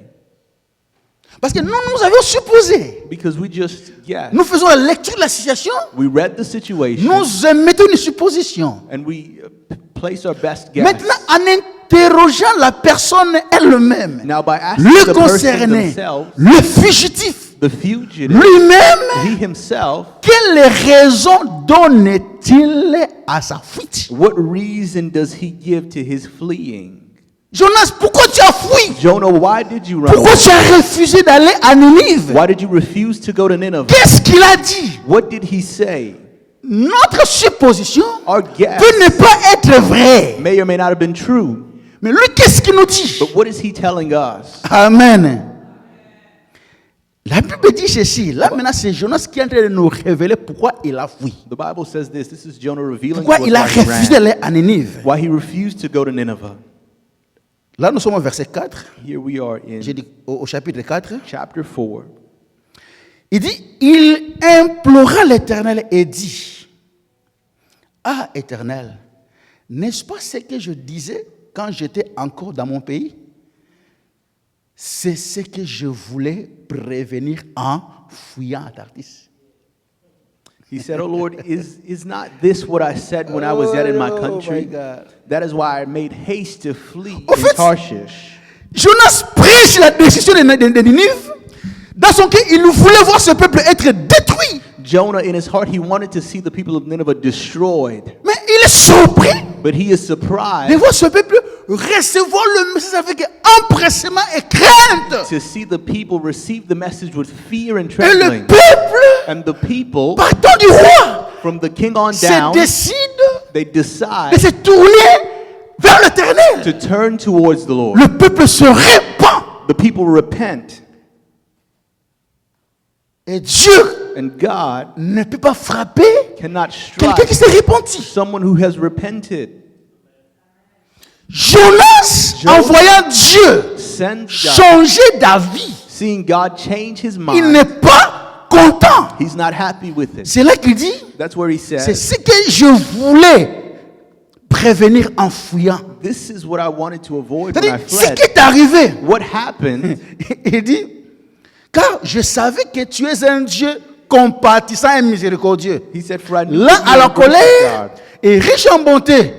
Speaker 2: Parce que nous avions supposé.
Speaker 3: Because we just guessed.
Speaker 2: Nous faisons la lecture de la situation.
Speaker 3: We read the situation
Speaker 2: Nous émettons une supposition.
Speaker 3: and we place our best guess.
Speaker 2: Maintenant, en interrogeant la personne elle-même,
Speaker 3: Now, by asking
Speaker 2: le
Speaker 3: the person
Speaker 2: concerné,
Speaker 3: themselves,
Speaker 2: le fugitif,
Speaker 3: the fugitive,
Speaker 2: lui-même,
Speaker 3: he himself,
Speaker 2: quelles raisons donne-t-il à sa fuite?
Speaker 3: what reason does he give to his fleeing?
Speaker 2: Jonas, pourquoi tu as fui?
Speaker 3: Jonah, why did you run
Speaker 2: Pourquoi
Speaker 3: away?
Speaker 2: tu as refusé d'aller à Ninive?
Speaker 3: Why did you refuse to go to Nineveh?
Speaker 2: Qu'est-ce qu'il a dit?
Speaker 3: What did he say?
Speaker 2: Notre supposition
Speaker 3: Our guess
Speaker 2: peut ne pas être vraie.
Speaker 3: may or may not have been true,
Speaker 2: Mais lui, qu'est-ce qu'il nous dit?
Speaker 3: but what is he telling us?
Speaker 2: Amen. La Bible dit ceci. Là, maintenant, c'est Jonas qui est en train de nous révéler pourquoi il a fui.
Speaker 3: The Bible says this. This is Jonah revealing
Speaker 2: Pourquoi
Speaker 3: to us
Speaker 2: il a
Speaker 3: why he
Speaker 2: refusé
Speaker 3: ran.
Speaker 2: d'aller à Ninive.
Speaker 3: Why he refused to go to Nineveh.
Speaker 2: Là, nous sommes au verset 4.
Speaker 3: Here we are
Speaker 2: J'ai
Speaker 3: in
Speaker 2: dit au chapitre 4.
Speaker 3: chapter 4.
Speaker 2: Il dit, il implora l'Éternel et dit, ah, Éternel, n'est-ce pas ce que je disais quand j'étais encore dans mon pays? C'est ce que je voulais prévenir en fuyant à Tarsis.
Speaker 3: He said, "Oh Lord, is not this what I said when I was yet in my
Speaker 2: Oh,
Speaker 3: country?
Speaker 2: my God.
Speaker 3: That is why I made haste to flee
Speaker 2: En
Speaker 3: in
Speaker 2: fait,
Speaker 3: Tarshish."
Speaker 2: Jonas prêche la décision de Ninive. Dans son cœur, il voulait voir ce peuple être détruit.
Speaker 3: Jonah, in his heart, he wanted to see the people of Nineveh destroyed.
Speaker 2: Mais il est surpris
Speaker 3: But he is
Speaker 2: de
Speaker 3: surprised
Speaker 2: voir ce peuple recevoir le message avec empressement et crainte.
Speaker 3: to see the people receive the message with fear and
Speaker 2: Et le
Speaker 3: trembling.
Speaker 2: peuple,
Speaker 3: And the people,
Speaker 2: partant du roi,
Speaker 3: from the king on
Speaker 2: se
Speaker 3: down,
Speaker 2: décide
Speaker 3: they
Speaker 2: de
Speaker 3: decide
Speaker 2: se tourner vers l'Éternel.
Speaker 3: to turn towards the Lord.
Speaker 2: Le peuple se répand.
Speaker 3: The people repent.
Speaker 2: Et Dieu
Speaker 3: And God
Speaker 2: ne peut pas frapper
Speaker 3: cannot
Speaker 2: quelqu'un qui
Speaker 3: strike
Speaker 2: s'est repenti.
Speaker 3: someone who has repented.
Speaker 2: Jonas, en voyant Dieu
Speaker 3: Sends God,
Speaker 2: changer d'avis,
Speaker 3: seeing God change his
Speaker 2: il
Speaker 3: mind,
Speaker 2: n'est pas content.
Speaker 3: he's not happy with it.
Speaker 2: C'est là qu'il dit,
Speaker 3: That's where he
Speaker 2: c'est
Speaker 3: says,
Speaker 2: ce que je voulais prévenir en fuyant.
Speaker 3: this is what I wanted to avoid when I
Speaker 2: C'est-à-dire, ce
Speaker 3: fled.
Speaker 2: qui est arrivé,
Speaker 3: What happened?
Speaker 2: il dit, car je savais que tu es un Dieu compatissant et miséricordieux,
Speaker 3: He said, for I knew
Speaker 2: lent
Speaker 3: that you
Speaker 2: à la
Speaker 3: were gracious
Speaker 2: colère
Speaker 3: God,
Speaker 2: et riche en bonté,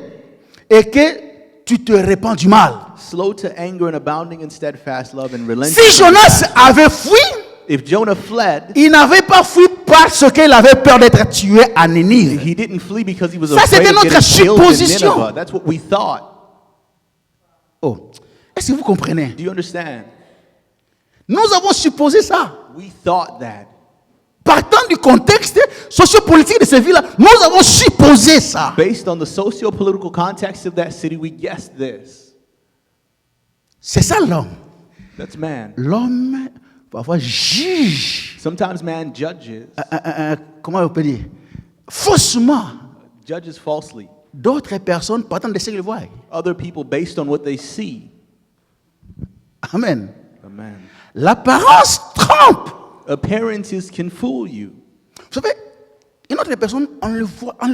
Speaker 2: et que tu te répands du mal.
Speaker 3: slow to anger and abounding in steadfast love and relenting.
Speaker 2: Si Jonas avait fui,
Speaker 3: If Jonah fled,
Speaker 2: il n'avait pas fui parce qu'il avait peur d'être tué à Ninive.
Speaker 3: he didn't flee because he was
Speaker 2: Ça,
Speaker 3: afraid
Speaker 2: c'était
Speaker 3: of
Speaker 2: notre
Speaker 3: getting killed in
Speaker 2: supposition.
Speaker 3: Nineveh. That's what we thought.
Speaker 2: Oh, est-ce que vous comprenez?
Speaker 3: Do you understand?
Speaker 2: Nous avons supposé ça.
Speaker 3: We thought that.
Speaker 2: Partant du contexte sociopolitique de cette ville-là, nous avons supposé ça.
Speaker 3: Based on the socio-political context of that city, we guessed this.
Speaker 2: C'est ça l'homme.
Speaker 3: That's man.
Speaker 2: L'homme, parfois, juge.
Speaker 3: Sometimes man judges
Speaker 2: Comment on peut dire? Faussement.
Speaker 3: falsely.
Speaker 2: D'autres personnes partant de ce qu'ils voient.
Speaker 3: Other people based on what they see.
Speaker 2: Amen.
Speaker 3: Amen.
Speaker 2: L'apparence trompe.
Speaker 3: Appearances can fool you.
Speaker 2: Vous savez, une autre personne, en le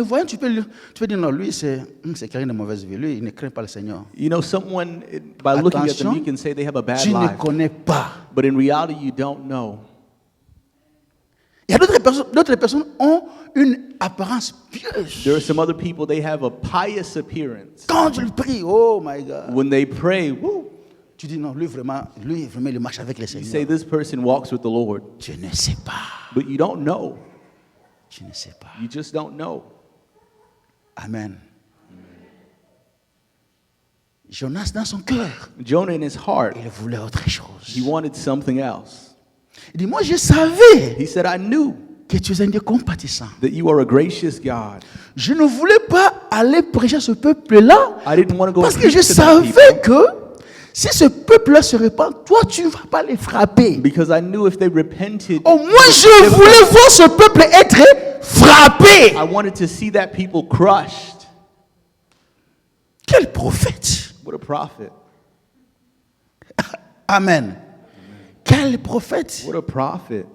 Speaker 2: voyant, tu peux dire, non, lui, c'est quelqu'un de mauvaise vie. Lui, il ne craint pas le Seigneur.
Speaker 3: You know, someone, by looking at them,
Speaker 2: Attention,
Speaker 3: you can say they have a bad
Speaker 2: tu ne
Speaker 3: life.
Speaker 2: connais pas.
Speaker 3: But in reality, you don't know.
Speaker 2: Il y a d'autres personnes ont une apparence pieuse.
Speaker 3: There are some other people, they have a pious appearance.
Speaker 2: Quand tu le pries, oh my God.
Speaker 3: When they pray, woo,
Speaker 2: Tu dis non, lui vraiment, il marche avec le
Speaker 3: you say
Speaker 2: Seigneur.
Speaker 3: this person walks with the Lord.
Speaker 2: Tu ne sais pas.
Speaker 3: But you don't know.
Speaker 2: Tu ne sais pas.
Speaker 3: You just don't know.
Speaker 2: Amen. Jonas, dans son cœur,
Speaker 3: Jonah, in his heart,
Speaker 2: il voulait autre chose.
Speaker 3: he wanted something else.
Speaker 2: Il dit, moi je savais
Speaker 3: He said, I knew
Speaker 2: que tu es un Dieu compatissant.
Speaker 3: that you are a gracious God.
Speaker 2: Je ne voulais pas aller prêcher à ce peuple-là
Speaker 3: I didn't want to go
Speaker 2: parce
Speaker 3: and
Speaker 2: que je
Speaker 3: preach to that
Speaker 2: savais
Speaker 3: people
Speaker 2: que si ce peuple-là se répand, toi tu ne vas pas les frapper.
Speaker 3: because I knew if they repented,
Speaker 2: Au moins je voulais voir ce peuple être frappé.
Speaker 3: I wanted to see that people crushed.
Speaker 2: Quel prophète!
Speaker 3: What a prophet.
Speaker 2: Amen. Quel prophète!
Speaker 3: What a prophet.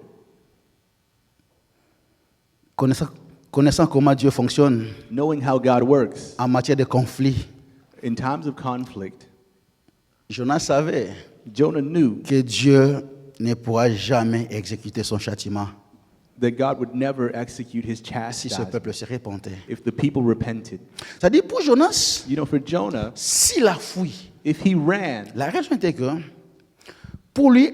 Speaker 2: Connaissant comment Dieu fonctionne
Speaker 3: Knowing how God works
Speaker 2: en matière de conflit,
Speaker 3: in times of conflict,
Speaker 2: Jonas savait
Speaker 3: Jonah knew
Speaker 2: que Dieu ne pourra jamais exécuter son châtiment
Speaker 3: that God would never execute his
Speaker 2: si ce
Speaker 3: chastisement
Speaker 2: peuple se repentait.
Speaker 3: if the people repented.
Speaker 2: C'est-à-dire pour Jonas,
Speaker 3: You know, for Jonah,
Speaker 2: s'il a fui,
Speaker 3: if he ran,
Speaker 2: la raison était que pour lui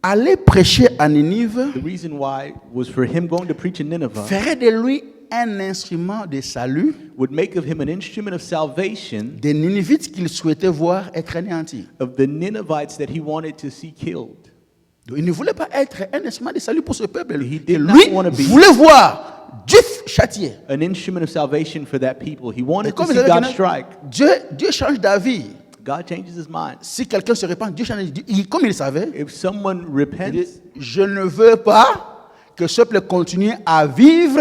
Speaker 2: aller prêcher à Ninive
Speaker 3: the reason why was for him going to preach in Nineveh
Speaker 2: ferait de lui un instrument de salut
Speaker 3: would make of him an instrument of salvation
Speaker 2: des Ninivites qu'il souhaitait voir être anéantis.
Speaker 3: of the Ninevites that he wanted to see killed.
Speaker 2: Donc, il ne voulait pas être un instrument de salut pour ce peuple.
Speaker 3: He
Speaker 2: Et
Speaker 3: did not
Speaker 2: lui
Speaker 3: want to be-
Speaker 2: voulait voir Dieu châtier.
Speaker 3: An instrument of salvation for that people. He wanted
Speaker 2: Et
Speaker 3: to
Speaker 2: comme
Speaker 3: see
Speaker 2: vous savez
Speaker 3: God
Speaker 2: que
Speaker 3: strike.
Speaker 2: Dieu change d'avis.
Speaker 3: God changes his mind.
Speaker 2: Si quelqu'un se répand, Dieu change d'avis. Comme il savait,
Speaker 3: If someone
Speaker 2: il
Speaker 3: repents,
Speaker 2: dit, je ne veux pas que ce peuple continue à vivre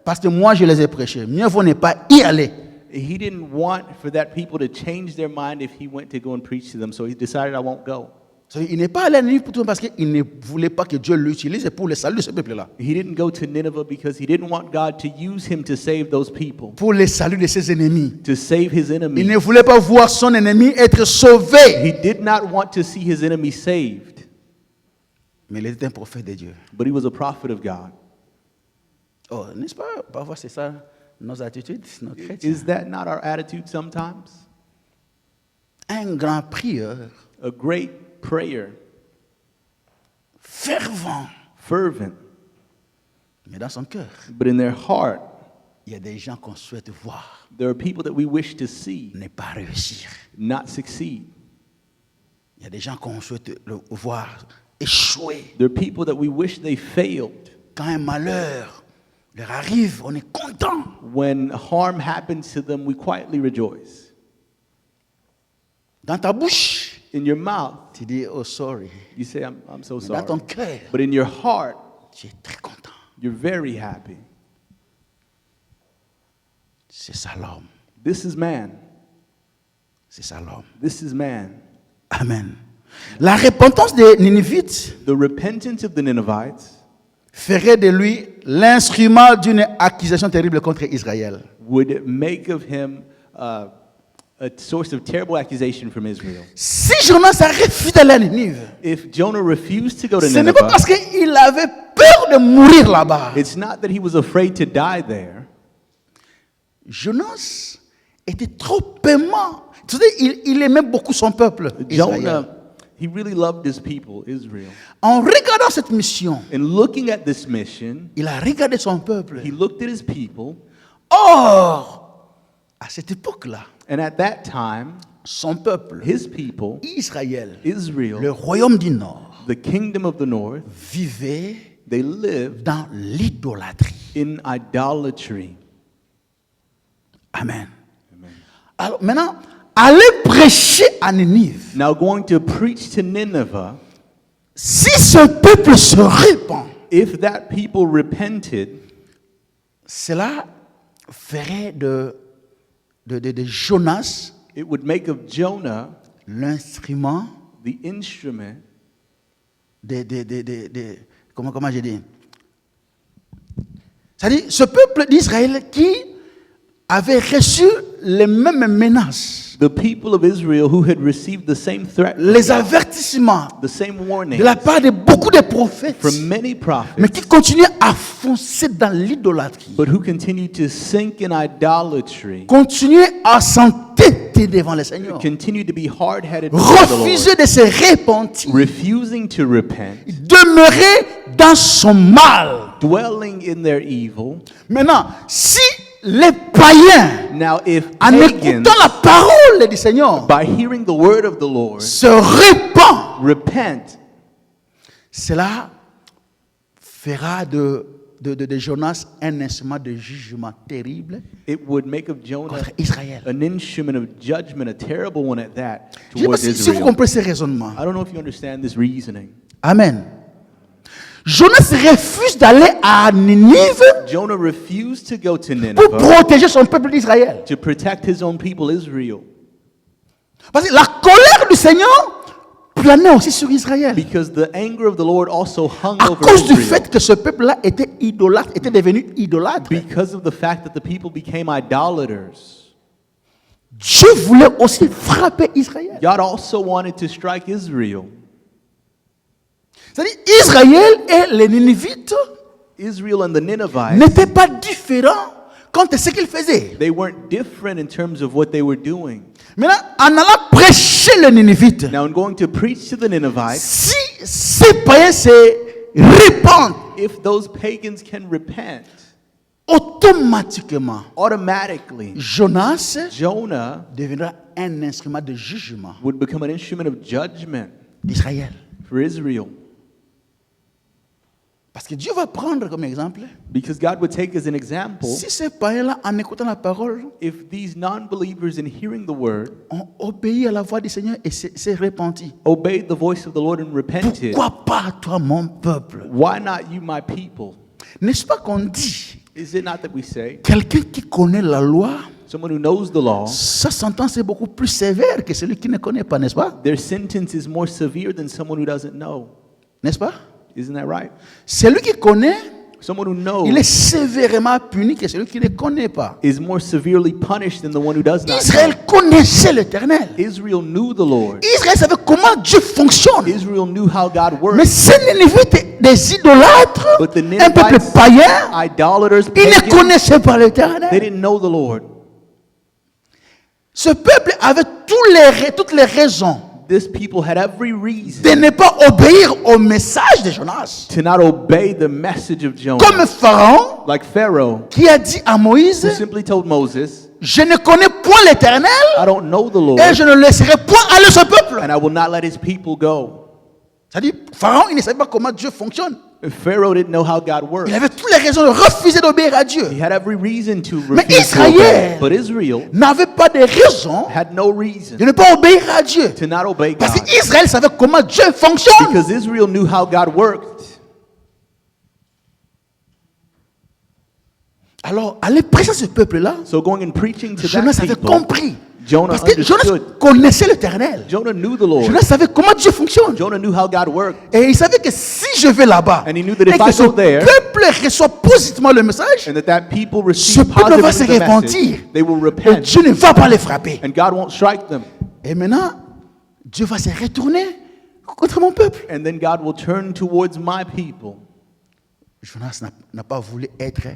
Speaker 2: parce que moi je les ai prêchés. Mieux vaut ne pas y aller.
Speaker 3: he didn't want for that people to change their mind if he went to go and preach to them. So he decided, I won't go.
Speaker 2: Il n'est pas allé à Ninive pour tout parce qu'il ne voulait pas que Dieu l'utilise pour le salut de ce peuple-là.
Speaker 3: He didn't go to Nineveh because he didn't want God to use him to save those people,
Speaker 2: Pour le salut de ses ennemis.
Speaker 3: to save his
Speaker 2: Il
Speaker 3: enemies.
Speaker 2: ne voulait pas voir son ennemi être sauvé.
Speaker 3: He did not want to see his enemies saved,
Speaker 2: Mais il était un prophète de Dieu.
Speaker 3: but he was a prophet of God.
Speaker 2: Oh, n'est-ce pas? Parfois c'est ça nos attitudes, nos chrétiens.
Speaker 3: Is that not our attitude sometimes?
Speaker 2: Un grand prieur,
Speaker 3: A great prayer,
Speaker 2: fervent,
Speaker 3: fervent,
Speaker 2: mais dans son cœur,
Speaker 3: but in their heart,
Speaker 2: il y a des gens qu'on souhaite voir
Speaker 3: there are people that we wish to see
Speaker 2: ne pas réussir.
Speaker 3: not succeed.
Speaker 2: Il y a des gens qu'on souhaite voir échouer.
Speaker 3: There are people that we wish they failed.
Speaker 2: Quand un malheur leur arrive, on est content.
Speaker 3: When harm happens to them, we quietly rejoice.
Speaker 2: Dans ta bouche,
Speaker 3: In your mouth,
Speaker 2: tu dis, oh sorry.
Speaker 3: you say, I'm so
Speaker 2: Mais dans ton
Speaker 3: sorry.
Speaker 2: cœur,
Speaker 3: But in your heart,
Speaker 2: tu es très content.
Speaker 3: you're very happy.
Speaker 2: C'est ça l'homme.
Speaker 3: This is man.
Speaker 2: C'est ça l'homme.
Speaker 3: This is man.
Speaker 2: Amen. La repentance des Ninivites
Speaker 3: The repentance of the Ninevites
Speaker 2: ferait de lui l'instrument d'une accusation terrible contre Israël.
Speaker 3: would make of him a source of terrible accusation from Israel.
Speaker 2: Si Jonas a refusé d'aller à Ninive,
Speaker 3: If Jonah refused to go to
Speaker 2: ce n'est pas
Speaker 3: Nineveh,
Speaker 2: parce qu'il avait peur de mourir là-bas.
Speaker 3: it's not that he was afraid to die there.
Speaker 2: Jonas était trop aimant. Tu sais, il aimait beaucoup son peuple, Israël.
Speaker 3: Jonah, he really loved his people, Israel.
Speaker 2: En regardant cette mission,
Speaker 3: And looking at this mission,
Speaker 2: il a regardé son peuple.
Speaker 3: he looked at his people,
Speaker 2: Or, à cette époque-là,
Speaker 3: and at that time,
Speaker 2: son peuple,
Speaker 3: his people,
Speaker 2: Israël, le
Speaker 3: Israel,
Speaker 2: royaume du Nord,
Speaker 3: the kingdom of the north,
Speaker 2: vivait
Speaker 3: they lived
Speaker 2: dans l'idolâtrie.
Speaker 3: in idolatry.
Speaker 2: Amen. Alors maintenant, aller prêcher à Ninive.
Speaker 3: Now, going to preach to Nineveh,
Speaker 2: Si ce peuple se répand,
Speaker 3: if that people repented,
Speaker 2: cela ferait de Jonas
Speaker 3: it would make of Jonah
Speaker 2: l'instrument
Speaker 3: the instrument
Speaker 2: comment j'ai dit? C'est-à-dire, ce peuple d'Israël qui avait reçu les mêmes menaces,
Speaker 3: the people of Israel who had received the same threat,
Speaker 2: les avertissements
Speaker 3: the same
Speaker 2: de
Speaker 3: warning
Speaker 2: la part de beaucoup de prophètes,
Speaker 3: from many
Speaker 2: mais
Speaker 3: prophets,
Speaker 2: qui continuaient à foncer dans l'idolâtrie,
Speaker 3: but who continued to sink in idolatry,
Speaker 2: continuaient à s'entêter devant le Seigneur,
Speaker 3: continued to be hard-headed before the Lord,
Speaker 2: refusaient de se repentir,
Speaker 3: refusing to repent,
Speaker 2: demeuraient dans son mal.
Speaker 3: dwelling in their evil.
Speaker 2: Maintenant, si les païens,
Speaker 3: Now, if
Speaker 2: en
Speaker 3: pagans,
Speaker 2: écoutant la parole du Seigneur,
Speaker 3: by hearing the word of the Lord,
Speaker 2: se répandent,
Speaker 3: repent,
Speaker 2: cela fera de Jonas un instrument de jugement terrible
Speaker 3: it would make of Jonah
Speaker 2: contre Israël.
Speaker 3: an instrument of judgment, a terrible one at that,
Speaker 2: Je ne sais pas
Speaker 3: towards
Speaker 2: si vous
Speaker 3: Israel.
Speaker 2: comprenez ce raisonnement.
Speaker 3: I don't know if you understand this reasoning.
Speaker 2: Amen. Jonas refuse d'aller à Ninive
Speaker 3: Jonah refused to go to
Speaker 2: pour
Speaker 3: Nineveh
Speaker 2: protéger son peuple d'Israël.
Speaker 3: to protect his own people, Israel.
Speaker 2: Parce que la colère du Seigneur planait aussi sur Israël.
Speaker 3: Because the anger of the Lord also hung
Speaker 2: À
Speaker 3: over
Speaker 2: cause du
Speaker 3: Israel.
Speaker 2: fait que ce peuple-là était idolâtre, était devenu idolâtre.
Speaker 3: Because of the fact that the people became idolaters.
Speaker 2: Dieu voulait aussi frapper Israël.
Speaker 3: God also wanted to strike Israel.
Speaker 2: C'est-à-dire, Israël et les Ninivites
Speaker 3: Israel and the Ninevites,
Speaker 2: n'étaient pas différents quant à ce qu'ils faisaient.
Speaker 3: they weren't different in terms of what they were doing.
Speaker 2: Maintenant, en allant prêcher les Ninivites,
Speaker 3: Now, in going to preach to the Ninevites,
Speaker 2: si ces païens se répandent,
Speaker 3: if those pagans can repent,
Speaker 2: automatiquement,
Speaker 3: automatically
Speaker 2: Jonas
Speaker 3: Jonah
Speaker 2: deviendra un instrument de jugement
Speaker 3: would become an instrument of judgment
Speaker 2: d'Israël.
Speaker 3: for Israel.
Speaker 2: Parce que Dieu va prendre comme exemple,
Speaker 3: Because God would take as an example,
Speaker 2: si ces païens-là, en écoutant la parole,
Speaker 3: if these non-believers in hearing the word
Speaker 2: ont obéi à la voix du Seigneur et s'est repenti.
Speaker 3: obeyed the voice of the Lord and repented,
Speaker 2: Pourquoi pas toi, mon peuple?
Speaker 3: why not you, my people?
Speaker 2: N'est-ce pas qu'on dit,
Speaker 3: Is it not that we say,
Speaker 2: quelqu'un qui connaît la loi,
Speaker 3: someone who knows the law,
Speaker 2: sa sentence est beaucoup plus sévère que celui qui ne connaît pas, n'est-ce pas?
Speaker 3: their sentence is more severe than someone who doesn't know?
Speaker 2: N'est-ce pas?
Speaker 3: Isn't that right?
Speaker 2: Celui qui connaît,
Speaker 3: Someone who
Speaker 2: il est
Speaker 3: knows
Speaker 2: sévèrement puni que celui qui ne connaît pas.
Speaker 3: is more severely punished than the one who does not
Speaker 2: Israël connaissait l'Éternel.
Speaker 3: know. Israel knew the Lord.
Speaker 2: Israël savait comment Dieu fonctionne.
Speaker 3: Israel knew how God
Speaker 2: Mais
Speaker 3: worked.
Speaker 2: ces Ninivites, des idolâtres,
Speaker 3: But the
Speaker 2: un peuple
Speaker 3: Ninevites,
Speaker 2: païen,
Speaker 3: idolaters,
Speaker 2: ils ne
Speaker 3: pagans,
Speaker 2: connaissaient pas
Speaker 3: they
Speaker 2: l'Éternel.
Speaker 3: didn't know the Lord.
Speaker 2: Ce peuple avait toutes les raisons
Speaker 3: This people had every reason
Speaker 2: de ne pas obéir au message de Jonas.
Speaker 3: to not obey the message of Jonah.
Speaker 2: Comme Pharaon,
Speaker 3: Like Pharaoh,
Speaker 2: qui a dit à Moïse,
Speaker 3: who simply told Moses,
Speaker 2: je ne connais point l'Éternel
Speaker 3: I don't know the Lord,
Speaker 2: et je ne laisserai point aller ce peuple.
Speaker 3: and I will not let his people go.
Speaker 2: C'est-à-dire, Pharaon, il ne savait pas comment Dieu fonctionne.
Speaker 3: Pharaoh didn't know how God
Speaker 2: Il
Speaker 3: worked.
Speaker 2: avait toutes les raisons de refuser d'obéir à Dieu.
Speaker 3: He had every reason to
Speaker 2: Mais
Speaker 3: refuse to obey.
Speaker 2: Israël
Speaker 3: But Israel
Speaker 2: n'avait pas de raison
Speaker 3: had no reason
Speaker 2: de ne pas obéir à Dieu.
Speaker 3: to not obey
Speaker 2: Parce
Speaker 3: God.
Speaker 2: qu'Israël savait comment Dieu fonctionne.
Speaker 3: Because Israel knew how God worked.
Speaker 2: Alors, aller prêcher à ce peuple-là,
Speaker 3: So going and preaching to
Speaker 2: Jonas
Speaker 3: that
Speaker 2: avait
Speaker 3: people,
Speaker 2: compris.
Speaker 3: Jonah
Speaker 2: Parce que Jonas
Speaker 3: understood.
Speaker 2: connaissait l'Éternel.
Speaker 3: Jonah knew the Lord.
Speaker 2: Jonas savait comment Dieu fonctionne.
Speaker 3: Jonah knew how God worked.
Speaker 2: Et il savait que si je vais là-bas,
Speaker 3: And he knew that
Speaker 2: et
Speaker 3: if
Speaker 2: que
Speaker 3: I
Speaker 2: ce
Speaker 3: go there,
Speaker 2: peuple reçoit positivement le message,
Speaker 3: And that people
Speaker 2: ce
Speaker 3: receive
Speaker 2: peuple va se
Speaker 3: positively the
Speaker 2: repentir.
Speaker 3: message, they will
Speaker 2: Et
Speaker 3: repent.
Speaker 2: Dieu ne va pas les frapper.
Speaker 3: And God won't strike them.
Speaker 2: Et maintenant, Dieu va se retourner contre mon peuple.
Speaker 3: And then God will turn towards my people.
Speaker 2: Jonas n'a pas voulu être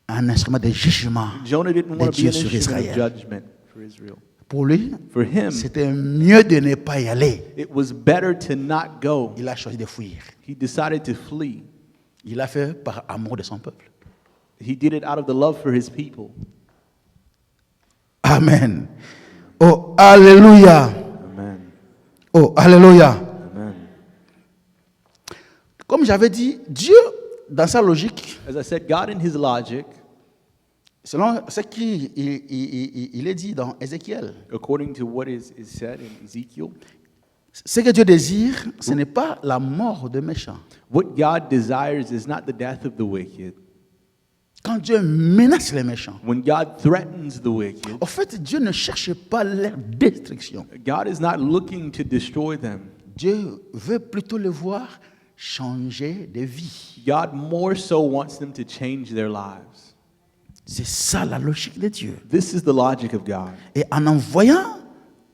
Speaker 2: un instrument de jugement
Speaker 3: Jonah didn't
Speaker 2: de
Speaker 3: want to be
Speaker 2: Dieu
Speaker 3: an
Speaker 2: sur
Speaker 3: instrument of
Speaker 2: Israël.
Speaker 3: judgment for Israel.
Speaker 2: Pour lui,
Speaker 3: For him,
Speaker 2: c'était mieux de ne pas y aller.
Speaker 3: it was better to not go.
Speaker 2: Il a choisi de fuir.
Speaker 3: He decided to flee.
Speaker 2: Il l'a fait par amour de son peuple.
Speaker 3: He did it out of the love for his people.
Speaker 2: Amen. Oh, alléluia.
Speaker 3: Amen.
Speaker 2: Oh, alléluia.
Speaker 3: Amen.
Speaker 2: Comme j'avais dit, Dieu, dans sa logique,
Speaker 3: As I said, God in his logic,
Speaker 2: selon ce qu'il est dit dans Ézéchiel,
Speaker 3: according to what is said in Ezekiel,
Speaker 2: ce que Dieu désire, ce n'est pas la mort de méchants.
Speaker 3: what God desires is not the death of the wicked.
Speaker 2: Quand Dieu menace les méchants,
Speaker 3: When God threatens the wicked,
Speaker 2: en fait, Dieu ne cherche pas leur destruction.
Speaker 3: God is not looking to destroy them.
Speaker 2: Dieu veut plutôt les voir changer de vie.
Speaker 3: God more so wants them to change their lives.
Speaker 2: C'est ça la logique de Dieu.
Speaker 3: This is the logic of God.
Speaker 2: Et en envoyant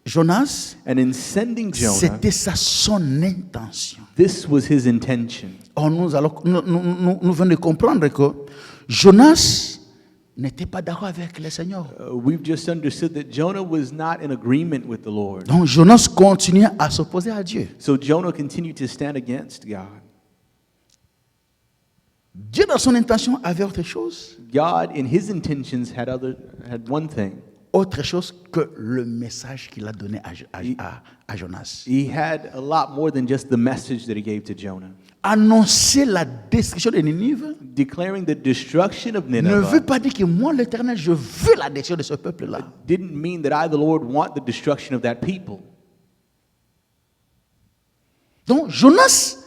Speaker 2: Jonas,
Speaker 3: And in sending Jonah,
Speaker 2: c'était ça son intention.
Speaker 3: this was his intention.
Speaker 2: Or, nous venons de comprendre que Jonas n'était pas d'accord avec le Seigneur.
Speaker 3: We've just understood that Jonah was not in agreement with the Lord.
Speaker 2: Donc Jonas continuait à s'opposer à Dieu.
Speaker 3: So Jonah continued to stand against God.
Speaker 2: Dieu dans son intention avait autre chose.
Speaker 3: God, in his intentions, had one thing.
Speaker 2: Autre chose que le message qu'il a donné à Jonas.
Speaker 3: He had a lot more than just the message that he gave to Jonah.
Speaker 2: Annoncer la destruction de Ninive
Speaker 3: Declaring the destruction of
Speaker 2: ne veut
Speaker 3: Nineveh
Speaker 2: pas dire que moi, l'Éternel, je veux la destruction de ce peuple-là.
Speaker 3: didn't mean that I, the Lord, want the destruction of that people.
Speaker 2: Donc Jonas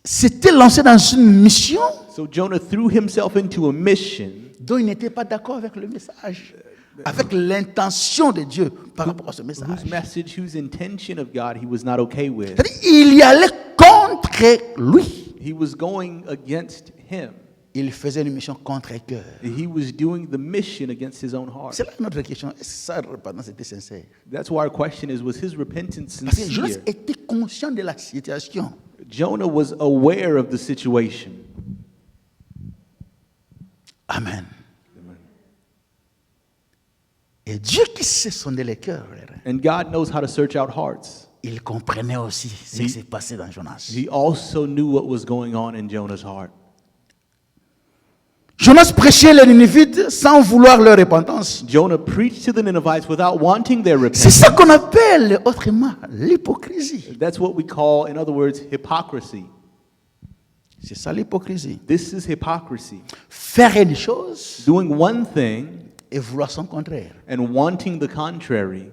Speaker 2: s'était lancé dans une mission
Speaker 3: So Jonah threw himself into a mission
Speaker 2: dont il n'était pas d'accord avec le message. avec l'intention de Dieu par rapport à ce message.
Speaker 3: Whose message, whose intention of God he was not okay with.
Speaker 2: C'est-à-dire, il y allait contre lui.
Speaker 3: He was going against him.
Speaker 2: Il faisait une mission contre cœur.
Speaker 3: He was doing the mission against his own heart.
Speaker 2: C'est là notre question. Est-ce que sa repentance était sincère?
Speaker 3: That's why our question is, was his repentance
Speaker 2: Parce que Jonas
Speaker 3: sincere?
Speaker 2: était conscient de la situation.
Speaker 3: Jonah was aware of the situation.
Speaker 2: Amen. Et Dieu qui sait sonder les cœurs,
Speaker 3: And God knows how to search out hearts.
Speaker 2: il comprenait aussi ce qui s'est passé dans Jonas.
Speaker 3: He also knew what was going on in Jonah's heart.
Speaker 2: Jonas prêchait les Ninivites sans vouloir leur repentance.
Speaker 3: Jonah preached to the Ninevites without wanting their
Speaker 2: C'est
Speaker 3: repentance.
Speaker 2: ça qu'on appelle autrement l'hypocrisie.
Speaker 3: That's what we call, in other words, hypocrisy.
Speaker 2: C'est ça l'hypocrisie.
Speaker 3: This is hypocrisy.
Speaker 2: Faire une chose
Speaker 3: Doing one thing
Speaker 2: et vouloir son contraire.
Speaker 3: and wanting the contrary.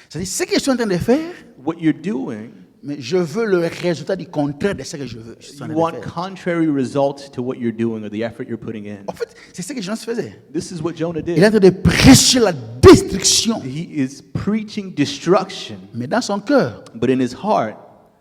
Speaker 2: C'est-à-dire, ce que je suis en train de faire,
Speaker 3: What you're doing,
Speaker 2: mais je veux le résultat du contraire de ce que je veux. Je suis en
Speaker 3: you
Speaker 2: train
Speaker 3: want
Speaker 2: de faire.
Speaker 3: contrary results to what you're doing or the effort you're putting in.
Speaker 2: En fait, c'est ce que Jonas faisait.
Speaker 3: This is what Jonah
Speaker 2: Il est en
Speaker 3: did.
Speaker 2: train de prêcher la destruction.
Speaker 3: He is preaching destruction,
Speaker 2: Mais dans son cœur,
Speaker 3: but in his heart,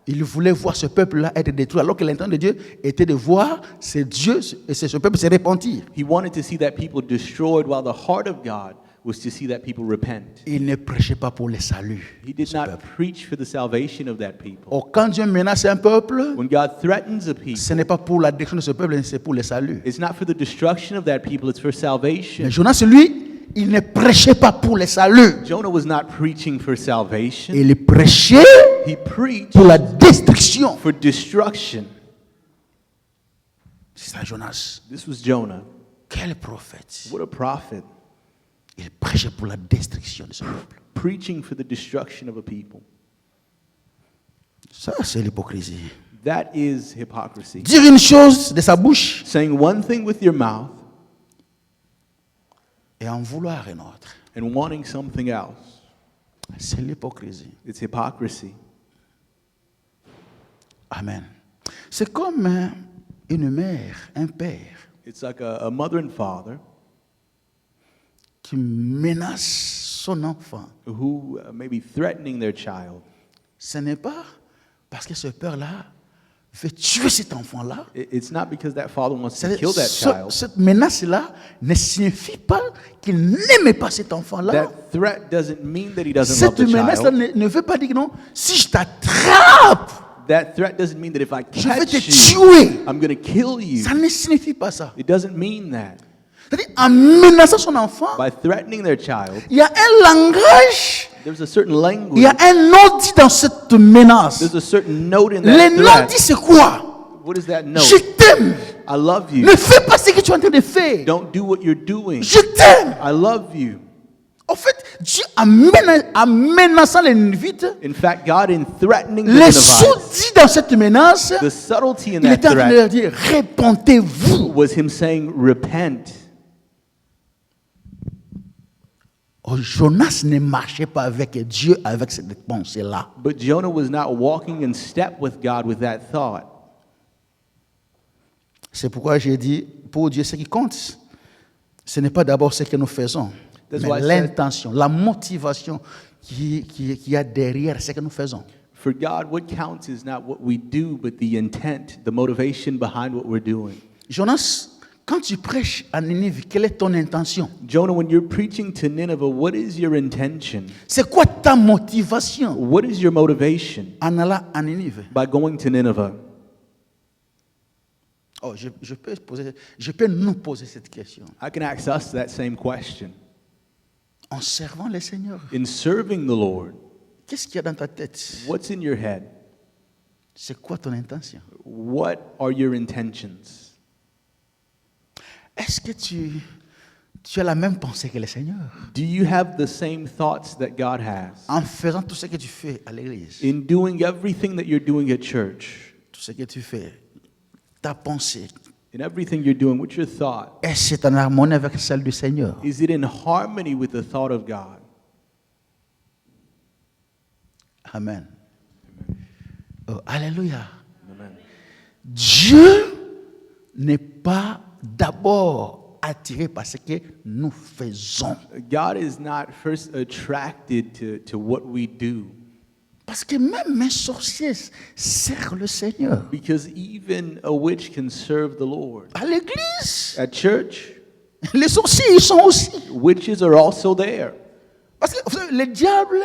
Speaker 2: il voulait voir ce peuple-là être détruit, alors que l'intention de Dieu était de voir ce Dieu et ce peuple se repentir.
Speaker 3: he wanted to see that people destroyed, while the heart of God was to see that people repent.
Speaker 2: Il ne prêchait pas pour le salut.
Speaker 3: He did
Speaker 2: ce
Speaker 3: not
Speaker 2: peuple.
Speaker 3: preach for the salvation of that people.
Speaker 2: Or, quand Dieu menace un peuple,
Speaker 3: When God threatens a people,
Speaker 2: ce n'est pas pour la destruction de ce peuple, c'est pour le salut.
Speaker 3: it's not for the destruction of that people, it's for salvation.
Speaker 2: Mais Jonas, lui, il ne prêchait pas pour le salut.
Speaker 3: Jonah was not preaching for salvation.
Speaker 2: Il prêchait
Speaker 3: He preached
Speaker 2: pour la destruction.
Speaker 3: for destruction.
Speaker 2: C'est ça, Jonas.
Speaker 3: This was Jonah.
Speaker 2: Quel prophète.
Speaker 3: What a prophet.
Speaker 2: Il prêchait pour la destruction de ce peuple.
Speaker 3: Preaching for the destruction of a people.
Speaker 2: Ça, c'est l'hypocrisie.
Speaker 3: That is hypocrisy.
Speaker 2: Dire une chose de sa bouche
Speaker 3: Saying one thing with your mouth
Speaker 2: et en vouloir une autre.
Speaker 3: and wanting something else.
Speaker 2: C'est l'hypocrisie.
Speaker 3: It's hypocrisy.
Speaker 2: Amen. C'est comme une mère, un père
Speaker 3: It's like a mother and father
Speaker 2: qui menace son enfant.
Speaker 3: who may be threatening their child.
Speaker 2: Ce n'est pas parce que ce père-là veut tuer cet enfant-là.
Speaker 3: It's not because that father wants to
Speaker 2: C'est-à-dire,
Speaker 3: kill that child.
Speaker 2: Cette menace-là ne signifie pas qu'il n'aimait pas cet enfant-là.
Speaker 3: That threat doesn't mean that he doesn't love
Speaker 2: Cette
Speaker 3: the
Speaker 2: menace-là
Speaker 3: child.
Speaker 2: ne veut pas dire que non, si je t'attrape,
Speaker 3: That threat doesn't mean that if I
Speaker 2: je vais te
Speaker 3: catch you,
Speaker 2: tuer.
Speaker 3: I'm going to kill you.
Speaker 2: Ça ne signifie pas ça.
Speaker 3: It doesn't mean that.
Speaker 2: C'est-à-dire, en menaçant son enfant,
Speaker 3: By threatening their child,
Speaker 2: il y a un langage,
Speaker 3: there's a certain
Speaker 2: il
Speaker 3: language,
Speaker 2: y a un non-dit dans cette menace.
Speaker 3: there's a certain note in
Speaker 2: Le
Speaker 3: that
Speaker 2: non-dit,
Speaker 3: threat.
Speaker 2: c'est quoi?
Speaker 3: What is that note?
Speaker 2: Je t'aime.
Speaker 3: I love you.
Speaker 2: Ne fais pas ce que tu es en train de faire.
Speaker 3: Don't do what you're doing.
Speaker 2: Je t'aime.
Speaker 3: I love you.
Speaker 2: En fait, Dieu, en menaçant les Ninevites,
Speaker 3: In fact, God, in threatening the
Speaker 2: les
Speaker 3: Ninevites,
Speaker 2: sous-dits dans cette menace,
Speaker 3: the subtlety in
Speaker 2: il
Speaker 3: that
Speaker 2: était en train de
Speaker 3: threat
Speaker 2: leur dire, répentez-vous.
Speaker 3: was him saying, repent.
Speaker 2: Oh, Jonas ne marchait pas avec Dieu avec cette pensée-là.
Speaker 3: But Jonah was not walking in step with God with that thought.
Speaker 2: C'est pourquoi j'ai dit, pour Dieu, ce qui compte, ce n'est pas d'abord ce que nous faisons,
Speaker 3: That's
Speaker 2: mais
Speaker 3: why I said-
Speaker 2: l'intention, la motivation qui y a derrière ce que nous faisons.
Speaker 3: For God, what counts is not what we do, but the intent, the motivation behind what we're doing.
Speaker 2: Jonas, quand tu prêches à Ninive, quelle est ton intention?
Speaker 3: Jonah, when you're preaching to Nineveh, what is your intention?
Speaker 2: C'est quoi ta motivation
Speaker 3: What is your motivation
Speaker 2: en allant à Ninive?
Speaker 3: by going to Nineveh?
Speaker 2: Oh, je peux nous poser cette question.
Speaker 3: I can ask us that same question.
Speaker 2: En servant le Seigneur,
Speaker 3: In serving the Lord,
Speaker 2: qu'est-ce qu'il y a dans ta tête?
Speaker 3: what's in your head?
Speaker 2: C'est quoi ton intention?
Speaker 3: What are your intentions?
Speaker 2: Est-ce que tu as la même pensée que le Seigneur?
Speaker 3: Do you have the same thoughts that God has?
Speaker 2: En faisant tout ce que tu fais à l'église,
Speaker 3: In doing everything that you're doing at church,
Speaker 2: tout ce que tu fais, ta pensée,
Speaker 3: in everything you're doing, what's your thought?
Speaker 2: est-ce en harmonie avec celle du Seigneur?
Speaker 3: Is it in harmony with the thought of God?
Speaker 2: Amen. Oh, alléluia.
Speaker 3: Amen.
Speaker 2: Dieu n'est pas d'abord attiré par ce que nous faisons.
Speaker 3: God is not first attracted to what we do.
Speaker 2: Parce que même un sorcier sert le Seigneur.
Speaker 3: Because even a witch can serve the Lord.
Speaker 2: À l'église,
Speaker 3: At church,
Speaker 2: les sorciers, ils sont aussi.
Speaker 3: witches are also there.
Speaker 2: Parce que vous savez, le diable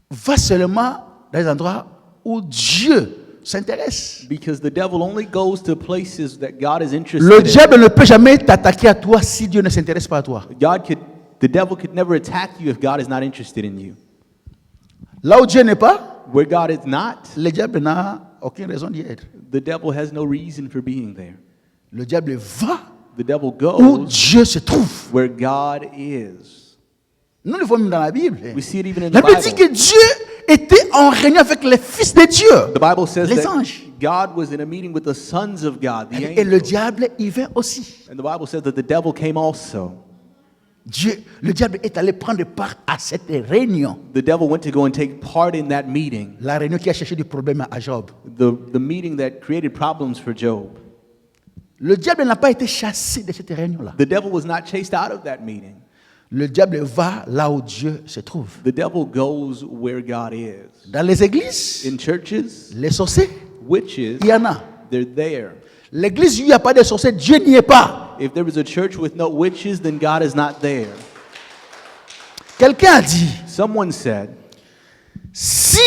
Speaker 2: va seulement dans les endroits où Dieu s'intéresse.
Speaker 3: Because the devil only goes to places that God is interested
Speaker 2: Le
Speaker 3: in.
Speaker 2: diable ne peut jamais t'attaquer à toi si Dieu ne s'intéresse pas à toi.
Speaker 3: The devil could never attack you if God is not interested in you.
Speaker 2: Là où Dieu n'est pas,
Speaker 3: Where God is not,
Speaker 2: le diable n'a aucune raison d'y être.
Speaker 3: the devil has no reason for being there.
Speaker 2: Le diable va
Speaker 3: The devil
Speaker 2: où
Speaker 3: goes
Speaker 2: Dieu se trouve.
Speaker 3: where God is.
Speaker 2: Nous le voyons même dans la Bible.
Speaker 3: We see it even in
Speaker 2: La
Speaker 3: the
Speaker 2: Bible dit que
Speaker 3: Bible.
Speaker 2: Dieu était en réunion avec les fils de Dieu.
Speaker 3: The Bible says
Speaker 2: Les
Speaker 3: that
Speaker 2: anges.
Speaker 3: God was in a meeting with the sons of God, the
Speaker 2: Et le
Speaker 3: angels.
Speaker 2: diable y vint aussi.
Speaker 3: And the Bible says that the devil came also.
Speaker 2: Le diable est allé prendre part à cette réunion.
Speaker 3: The devil went to go and take part in that meeting,
Speaker 2: La réunion qui a cherché du problème à Job.
Speaker 3: the meeting that created problems for Job.
Speaker 2: Le diable n'a pas été chassé de cette réunion-là.
Speaker 3: The devil was not chased out of that meeting.
Speaker 2: Le diable va là où Dieu se trouve.
Speaker 3: The devil goes where God is.
Speaker 2: Dans les églises,
Speaker 3: In churches,
Speaker 2: les sorciers,
Speaker 3: witches,
Speaker 2: il y en a.
Speaker 3: they're there.
Speaker 2: L'église où il n'y a pas de sorciers, Dieu n'y est pas.
Speaker 3: If there was a church with no witches, then God is not there.
Speaker 2: Quelqu'un a dit,
Speaker 3: Someone said,
Speaker 2: si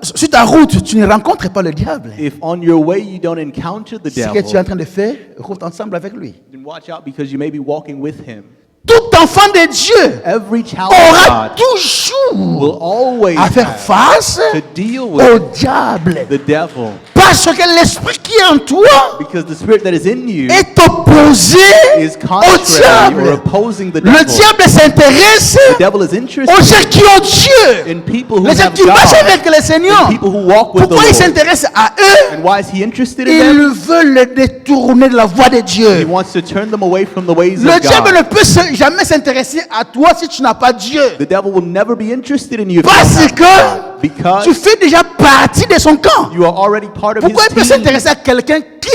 Speaker 2: sur ta route, tu ne rencontres pas le diable,
Speaker 3: if on your way you don't encounter the
Speaker 2: ce que tu es en
Speaker 3: devil,
Speaker 2: train de faire, route ensemble avec lui.
Speaker 3: then watch out because you may be walking with him.
Speaker 2: Tout enfant de Dieu
Speaker 3: Every child
Speaker 2: aura
Speaker 3: of God
Speaker 2: toujours
Speaker 3: will always
Speaker 2: à faire
Speaker 3: have
Speaker 2: face
Speaker 3: to deal
Speaker 2: au
Speaker 3: with
Speaker 2: diable.
Speaker 3: the devil
Speaker 2: Parce que l'esprit qui est en toi
Speaker 3: because the spirit that is in you
Speaker 2: est opposé
Speaker 3: is
Speaker 2: au
Speaker 3: contrary or
Speaker 2: diable.
Speaker 3: opposing the
Speaker 2: Le
Speaker 3: devil.
Speaker 2: diable s'intéresse
Speaker 3: The devil is
Speaker 2: aux
Speaker 3: interested
Speaker 2: gens qui ont Dieu.
Speaker 3: in people who
Speaker 2: Les gens
Speaker 3: have
Speaker 2: qui marchent
Speaker 3: God,
Speaker 2: avec le Seigneur.
Speaker 3: and people who walk with the
Speaker 2: Pourquoi il
Speaker 3: Lord.
Speaker 2: s'intéresse à eux?
Speaker 3: And why is he interested in them?
Speaker 2: Il veut les détourner de la voie de
Speaker 3: He
Speaker 2: Dieu.
Speaker 3: wants to turn them away from the ways
Speaker 2: Le
Speaker 3: of
Speaker 2: diable ne
Speaker 3: God.
Speaker 2: peut jamais s'intéresser à toi si tu n'as pas Dieu.
Speaker 3: The devil will never be interested in you if you
Speaker 2: Parce
Speaker 3: don't have God,
Speaker 2: que tu
Speaker 3: because
Speaker 2: fais déjà partie de son camp.
Speaker 3: you are already part of
Speaker 2: Pourquoi il peut
Speaker 3: his team.
Speaker 2: s'intéresser à quelqu'un qui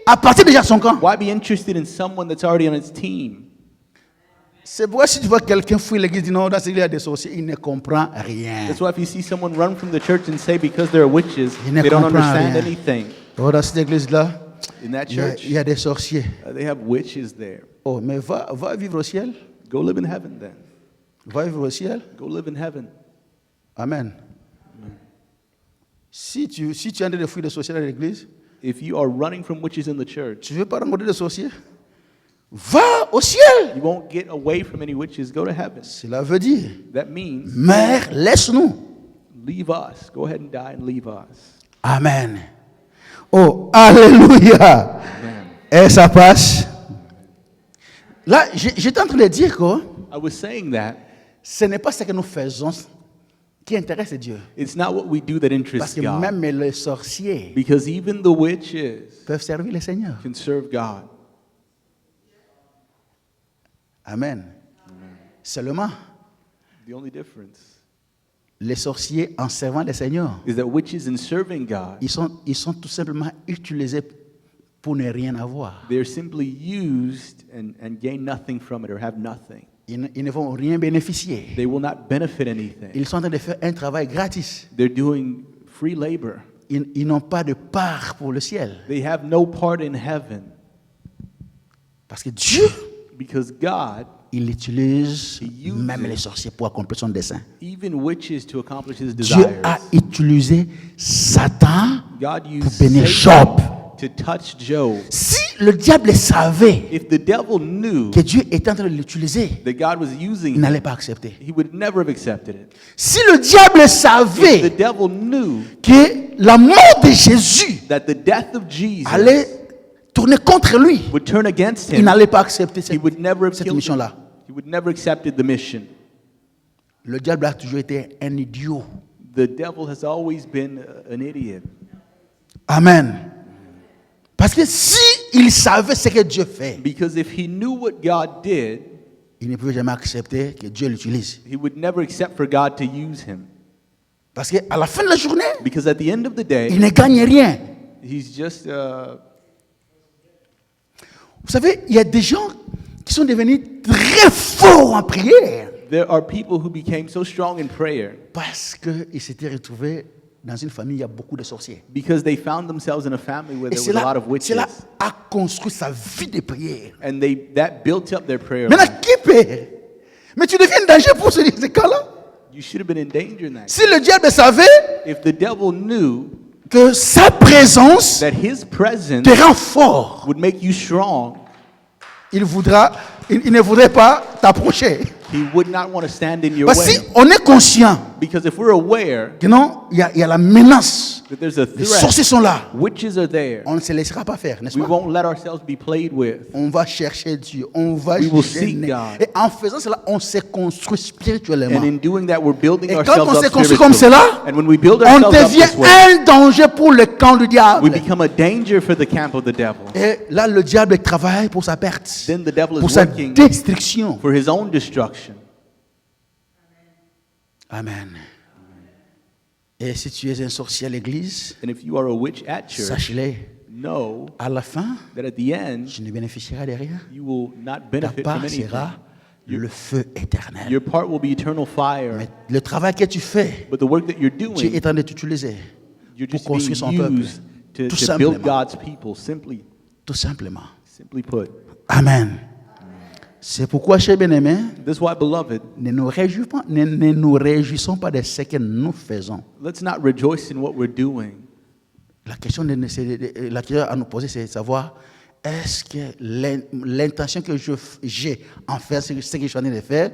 Speaker 2: appartient déjà à son camp?
Speaker 3: Why be interested in someone that's already on his team?
Speaker 2: C'est pourquoi si tu vois quelqu'un fuir l'église, dit non, dans cette église il y a des sorciers, il ne comprend rien.
Speaker 3: That's why if you see someone run from the church and say because they're witches,
Speaker 2: Il ne
Speaker 3: they don't
Speaker 2: comprend
Speaker 3: understand
Speaker 2: rien.
Speaker 3: anything.
Speaker 2: Oh, dans cette église-là,
Speaker 3: In that
Speaker 2: il y a-
Speaker 3: church,
Speaker 2: il y a des sorciers.
Speaker 3: they have witches there.
Speaker 2: Oh, mais va vivre au ciel.
Speaker 3: Go live in heaven then.
Speaker 2: Va vivre au ciel.
Speaker 3: Go live in heaven.
Speaker 2: Amen. Si tu es en train de fuir des sorciers dans l'église,
Speaker 3: If you are running from witches in the church,
Speaker 2: tu ne veux pas rencontrer des sorciers, va au ciel.
Speaker 3: you won't get away from any witches. Go to heaven.
Speaker 2: Cela veut dire,
Speaker 3: That means
Speaker 2: Mère, laisse-nous.
Speaker 3: leave us. Go ahead and die and leave us.
Speaker 2: Amen. Oh, alléluia.
Speaker 3: Amen.
Speaker 2: Et ça passe. Là, j'étais en train de dire que
Speaker 3: I was saying that
Speaker 2: ce n'est pas ce que nous faisons qui intéresse Dieu.
Speaker 3: it's not what we do that
Speaker 2: Parce
Speaker 3: interests
Speaker 2: que
Speaker 3: God.
Speaker 2: même les sorciers
Speaker 3: Because even the witches
Speaker 2: peuvent servir le Seigneur.
Speaker 3: can serve God.
Speaker 2: Amen. Seulement,
Speaker 3: The only difference
Speaker 2: les sorciers, en servant le Seigneur,
Speaker 3: is that witches in serving God,
Speaker 2: ils sont tout simplement utilisés pour ne rien avoir.
Speaker 3: they're simply used and gain nothing from it or have nothing.
Speaker 2: Ils ne vont rien bénéficier.
Speaker 3: They will not benefit anything.
Speaker 2: Ils sont en train de faire un travail gratis.
Speaker 3: They're doing free labor.
Speaker 2: Ils n'ont pas de part pour le ciel.
Speaker 3: They have no part in heaven
Speaker 2: Parce que Dieu,
Speaker 3: because God,
Speaker 2: il utilise
Speaker 3: He uses
Speaker 2: même les sorciers pour accomplir son dessein.
Speaker 3: even witches to accomplish his
Speaker 2: Dieu a
Speaker 3: desires.
Speaker 2: utilisé Satan
Speaker 3: God
Speaker 2: pour
Speaker 3: used
Speaker 2: bénir
Speaker 3: Satan
Speaker 2: Job.
Speaker 3: to touch Job.
Speaker 2: Si le diable savait
Speaker 3: If the devil knew
Speaker 2: que Dieu était en train de l'utiliser,
Speaker 3: that God was
Speaker 2: il
Speaker 3: using
Speaker 2: n'allait
Speaker 3: him,
Speaker 2: pas accepter.
Speaker 3: he would never have accepted it.
Speaker 2: Si le diable
Speaker 3: If the
Speaker 2: savait
Speaker 3: devil knew
Speaker 2: que la mort de Jésus
Speaker 3: that the death of Jesus
Speaker 2: allait tourner contre lui,
Speaker 3: would turn against
Speaker 2: il
Speaker 3: him,
Speaker 2: n'allait pas accepter
Speaker 3: he would never have
Speaker 2: cette
Speaker 3: killed him.
Speaker 2: mission-là.
Speaker 3: He would never accepted the mission.
Speaker 2: Le diable a toujours été un idiot.
Speaker 3: The devil has always been an idiot.
Speaker 2: Amen. Parce que si il savait ce que Dieu fait,
Speaker 3: Because if he knew what God did,
Speaker 2: il ne pouvait jamais accepter que Dieu l'utilise.
Speaker 3: he would never accept for God to use him.
Speaker 2: Parce qu'à la fin de la journée,
Speaker 3: Because at the end of the
Speaker 2: il
Speaker 3: day,
Speaker 2: ne gagne rien.
Speaker 3: he's just
Speaker 2: Vous savez, il y a des gens qui sont devenus très forts en prière
Speaker 3: There are people who became so strong in prayer
Speaker 2: parce qu'ils s'étaient retrouvés dans une famille où il y a beaucoup de sorciers.
Speaker 3: because they found themselves in a family where
Speaker 2: Et
Speaker 3: there was a lot of
Speaker 2: cela
Speaker 3: witches.
Speaker 2: a construit sa vie de prière.
Speaker 3: And that built up their prayer
Speaker 2: Maintenant,
Speaker 3: life.
Speaker 2: qui paie? Mais tu deviens un danger pour ces cas-là.
Speaker 3: You should have been in danger in that.
Speaker 2: Si le diable savait
Speaker 3: If the devil knew
Speaker 2: que sa présence
Speaker 3: that his presence
Speaker 2: te rend fort,
Speaker 3: would make you strong,
Speaker 2: il ne voudrait pas t'approcher.
Speaker 3: he would not want to stand in your
Speaker 2: Parce que si
Speaker 3: way.
Speaker 2: on est conscient
Speaker 3: Because if we're aware
Speaker 2: que non, il y a la menace,
Speaker 3: that there's a
Speaker 2: les sorciers
Speaker 3: threat,
Speaker 2: sont là,
Speaker 3: witches are there,
Speaker 2: on ne se laissera pas faire, n'est-ce
Speaker 3: we
Speaker 2: pas?
Speaker 3: won't let ourselves be played with.
Speaker 2: On va chercher Dieu, on va
Speaker 3: We will
Speaker 2: gêner.
Speaker 3: seek God.
Speaker 2: Et en faisant cela, on se construit spirituellement.
Speaker 3: And in doing that, we're building
Speaker 2: Et quand
Speaker 3: ourselves
Speaker 2: on se
Speaker 3: up
Speaker 2: construit comme
Speaker 3: spiritually.
Speaker 2: cela,
Speaker 3: And when we build
Speaker 2: on
Speaker 3: ourselves up
Speaker 2: devient
Speaker 3: this way,
Speaker 2: un danger pour le camp du diable.
Speaker 3: we become a danger for the camp of the devil.
Speaker 2: Et là, le diable travaille pour sa perte,
Speaker 3: Then the devil
Speaker 2: pour
Speaker 3: is
Speaker 2: sa
Speaker 3: working
Speaker 2: destruction.
Speaker 3: for his own destruction.
Speaker 2: Amen. Et si tu es un sorcier à l'église,
Speaker 3: And if you are a witch at church,
Speaker 2: sache-le,
Speaker 3: know
Speaker 2: à la fin,
Speaker 3: that at the end,
Speaker 2: tu ne bénéficieras de rien.
Speaker 3: you will not
Speaker 2: Ta
Speaker 3: benefit from
Speaker 2: part
Speaker 3: anything.
Speaker 2: sera le feu éternel.
Speaker 3: Your part will be eternal fire.
Speaker 2: Mais le travail que tu fais,
Speaker 3: But the work that you're
Speaker 2: Dieu
Speaker 3: doing,
Speaker 2: est en train de t'utiliser
Speaker 3: you're
Speaker 2: pour
Speaker 3: just
Speaker 2: construire son peuple.
Speaker 3: being used to
Speaker 2: Tout
Speaker 3: build
Speaker 2: simplement.
Speaker 3: God's people, simply put.
Speaker 2: Amen. C'est pourquoi, chers bien-aimés,
Speaker 3: That's why, beloved,
Speaker 2: ne nous réjouissons pas de ce que nous faisons.
Speaker 3: let's not rejoice in what we're doing.
Speaker 2: La question à nous poser, c'est de savoir, est-ce que l'intention que j'ai en faire ce que je suis en train de faire,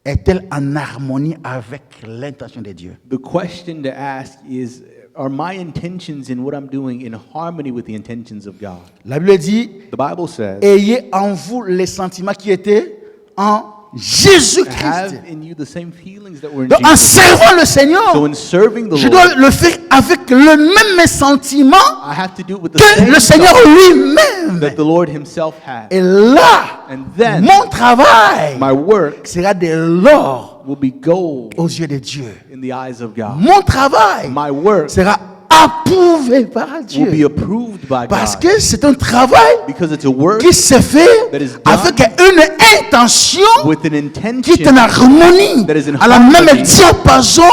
Speaker 2: est-elle en harmonie avec l'intention de Dieu?
Speaker 3: The question to ask is, are my intentions in what I'm doing in harmony with the intentions of God?
Speaker 2: La Bible dit,
Speaker 3: The Bible says,
Speaker 2: ayez en vous les sentiments qui étaient en Jésus-Christ.
Speaker 3: have in you the same feelings that were in
Speaker 2: Donc, en
Speaker 3: Jesus.
Speaker 2: servant le Seigneur,
Speaker 3: So in serving the
Speaker 2: je
Speaker 3: Lord,
Speaker 2: dois le faire avec le même sentiment
Speaker 3: I have to do it with the
Speaker 2: que le
Speaker 3: same
Speaker 2: Seigneur
Speaker 3: thought
Speaker 2: lui-même.
Speaker 3: that the Lord himself had.
Speaker 2: Et là,
Speaker 3: And then
Speaker 2: mon travail
Speaker 3: my work
Speaker 2: sera de l'or
Speaker 3: will be gold
Speaker 2: aux yeux de Dieu.
Speaker 3: in the eyes of God.
Speaker 2: Mon travail
Speaker 3: My work
Speaker 2: sera approuvé par
Speaker 3: will be
Speaker 2: Dieu.
Speaker 3: approved by
Speaker 2: Parce
Speaker 3: God.
Speaker 2: que c'est un travail
Speaker 3: Because it's a work
Speaker 2: qui se fait
Speaker 3: that is done
Speaker 2: avec une intention
Speaker 3: with an
Speaker 2: qui est
Speaker 3: intention
Speaker 2: en harmonie,
Speaker 3: that is in
Speaker 2: à la même
Speaker 3: harmony
Speaker 2: diapason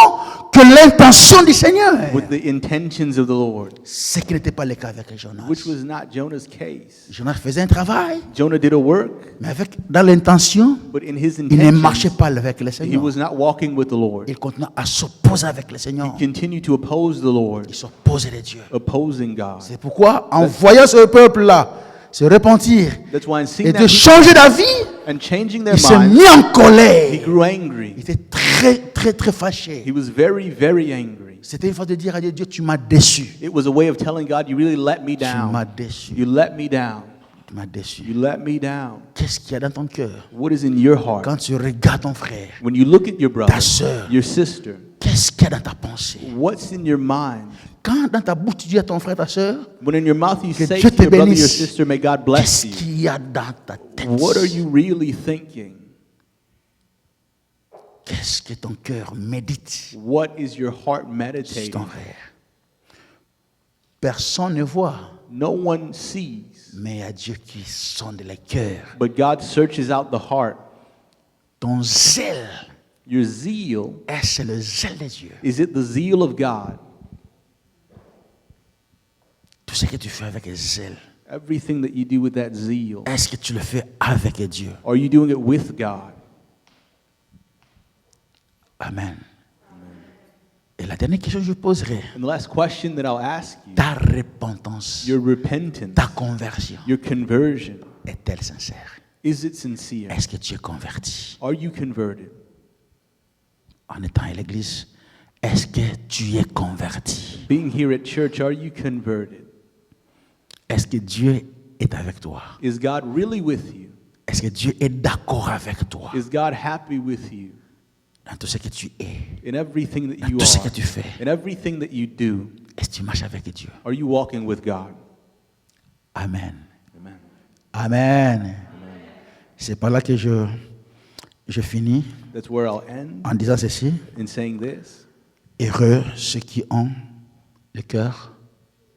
Speaker 2: que l'intention du Seigneur.
Speaker 3: with the intentions of the Lord,
Speaker 2: Ce qui n'était pas le cas avec Jonas.
Speaker 3: which was not Jonah's case.
Speaker 2: Jonas faisait un travail,
Speaker 3: Jonah did a work,
Speaker 2: mais dans l'intention,
Speaker 3: but in his
Speaker 2: il ne marchait
Speaker 3: intentions,
Speaker 2: pas avec le
Speaker 3: he
Speaker 2: Seigneur.
Speaker 3: was not walking with the Lord.
Speaker 2: Il continuait à s'opposer avec le Seigneur.
Speaker 3: He continued to oppose the Lord,
Speaker 2: Il s'opposait de Dieu.
Speaker 3: opposing God.
Speaker 2: C'est pourquoi, en voyant ce peuple-là se repentir
Speaker 3: That's why in seeing
Speaker 2: et
Speaker 3: that
Speaker 2: de
Speaker 3: people
Speaker 2: changer d'avis,
Speaker 3: and changing their
Speaker 2: il s'est
Speaker 3: minds,
Speaker 2: mis en
Speaker 3: he
Speaker 2: colère.
Speaker 3: grew angry.
Speaker 2: Il était très, très, très fâché.
Speaker 3: He was very, very angry.
Speaker 2: C'était une façon de dire à Dieu, Dieu, tu m'as déçu.
Speaker 3: It was a way of telling God, you really let me
Speaker 2: Tu m'as
Speaker 3: down.
Speaker 2: déçu.
Speaker 3: You let me down.
Speaker 2: Tu m'as déçu.
Speaker 3: You let me down.
Speaker 2: Qu'est-ce qu'il y a dans ton cœur
Speaker 3: What is in your heart?
Speaker 2: quand tu regardes ton frère?
Speaker 3: When you look at your brother,
Speaker 2: Ta sœur.
Speaker 3: your sister,
Speaker 2: Qu'est-ce qu'il y a dans ta pensée?
Speaker 3: what's in your mind?
Speaker 2: Quand dans ta bouche tu dis à ton frère, ta sœur,
Speaker 3: When in your mouth you
Speaker 2: Que
Speaker 3: say
Speaker 2: Dieu
Speaker 3: to
Speaker 2: te
Speaker 3: your brother, your
Speaker 2: bénisse.
Speaker 3: sister, may God bless
Speaker 2: qu'est-ce
Speaker 3: you.
Speaker 2: qu'il y a dans ta tête?
Speaker 3: What are you really thinking?
Speaker 2: Qu'est-ce que ton cœur médite
Speaker 3: What is your heart
Speaker 2: sur
Speaker 3: meditating?
Speaker 2: ton frère? Personne ne voit,
Speaker 3: No one sees,
Speaker 2: mais il y a Dieu qui sonde les cœurs.
Speaker 3: but God searches out the heart.
Speaker 2: Ton zèle,
Speaker 3: Your zeal,
Speaker 2: est-ce le zèle de Dieu?
Speaker 3: is it the zeal of God?
Speaker 2: Tout ce que tu fais avec zèle,
Speaker 3: Everything that you do with that zeal,
Speaker 2: est-ce que tu le fais avec Dieu?
Speaker 3: are you doing it with God?
Speaker 2: Amen. Et la dernière question que je poserai,
Speaker 3: And the last question that I'll ask you,
Speaker 2: ta repentance,
Speaker 3: your repentance,
Speaker 2: ta conversion,
Speaker 3: your conversion,
Speaker 2: est-elle sincère?
Speaker 3: is it sincere?
Speaker 2: Est-ce que tu es converti?
Speaker 3: Are you converted?
Speaker 2: En étant à l'église, est-ce que tu es converti?
Speaker 3: Being here at church, are you converted?
Speaker 2: Est-ce que Dieu est avec toi?
Speaker 3: Is God really with you?
Speaker 2: Est-ce que Dieu est d'accord avec toi
Speaker 3: Is God happy with you
Speaker 2: dans tout ce que tu es,
Speaker 3: in everything that
Speaker 2: dans
Speaker 3: you
Speaker 2: tout ce que
Speaker 3: are,
Speaker 2: tu fais?
Speaker 3: in everything that you do?
Speaker 2: Est-ce que tu marches avec Dieu?
Speaker 3: Are you walking with God?
Speaker 2: Amen.
Speaker 3: Amen.
Speaker 2: Amen. C'est par là que je finis
Speaker 3: That's where I'll end
Speaker 2: en disant ceci.
Speaker 3: in saying this.
Speaker 2: Heureux ceux qui ont le cœur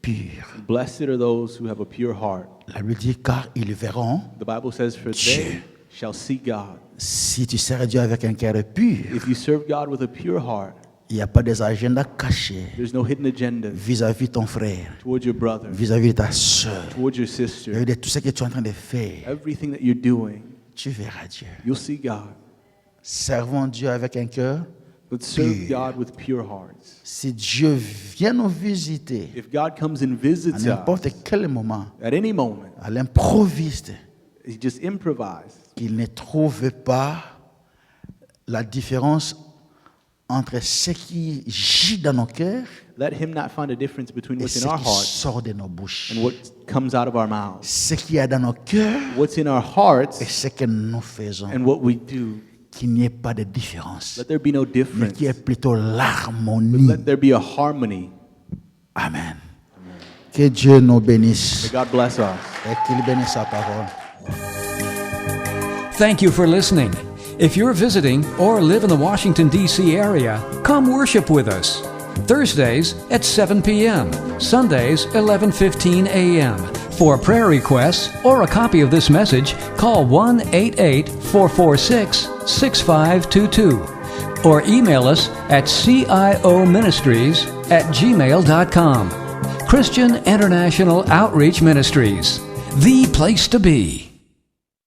Speaker 2: pur.
Speaker 3: Blessed are those who have a pure heart.
Speaker 2: La Bible dit, car ils verront.
Speaker 3: The Bible says, for they shall see God.
Speaker 2: Si tu sers Dieu avec un cœur pur,
Speaker 3: If you serve God with a pure heart,
Speaker 2: il n'y a pas des agendas cachés
Speaker 3: there's no hidden agenda
Speaker 2: vis-à-vis de ton frère,
Speaker 3: towards your brother,
Speaker 2: vis-à-vis de ta soeur,
Speaker 3: towards your sister.
Speaker 2: vis-à-vis de tout ce que tu es en train de faire.
Speaker 3: Everything that you're doing,
Speaker 2: Tu verras Dieu.
Speaker 3: you'll see God.
Speaker 2: Servons Dieu avec un cœur.
Speaker 3: Let's serve
Speaker 2: Pure.
Speaker 3: God with pure hearts.
Speaker 2: Si Dieu vient nous visiter
Speaker 3: If God comes and
Speaker 2: à
Speaker 3: visits us
Speaker 2: n'importe quel moment,
Speaker 3: at any moment,
Speaker 2: à l'improviste,
Speaker 3: he just improvised.
Speaker 2: qu'il ne trouve pas la différence entre ce qui gît dans nos cœurs
Speaker 3: Let him not find a difference between
Speaker 2: et
Speaker 3: what's
Speaker 2: ce
Speaker 3: in our
Speaker 2: qui
Speaker 3: hearts
Speaker 2: sort de nos bouches.
Speaker 3: and what comes out of our mouths.
Speaker 2: Ce qu'il y a dans nos cœurs
Speaker 3: What's in our
Speaker 2: et
Speaker 3: hearts
Speaker 2: ce que nous faisons.
Speaker 3: and what we do.
Speaker 2: Qu'il n'y ait pas de différence,
Speaker 3: Let there be no
Speaker 2: mais
Speaker 3: difference.
Speaker 2: qu'il y ait plutôt
Speaker 3: But
Speaker 2: l'harmonie.
Speaker 3: let there be a harmony.
Speaker 2: Amen. Que Dieu nous bénisse
Speaker 3: May God bless us.
Speaker 2: et qu'il bénisse sa parole.
Speaker 1: Thank you for listening. If you're visiting or live in the Washington, D.C. area, come worship with us. Thursdays at 7 p.m., Sundays 11:15 a.m. For prayer requests or a copy of this message, call 1-88-446-6522 or email us at cioministries@gmail.com. Christian International Outreach Ministries, the place to be.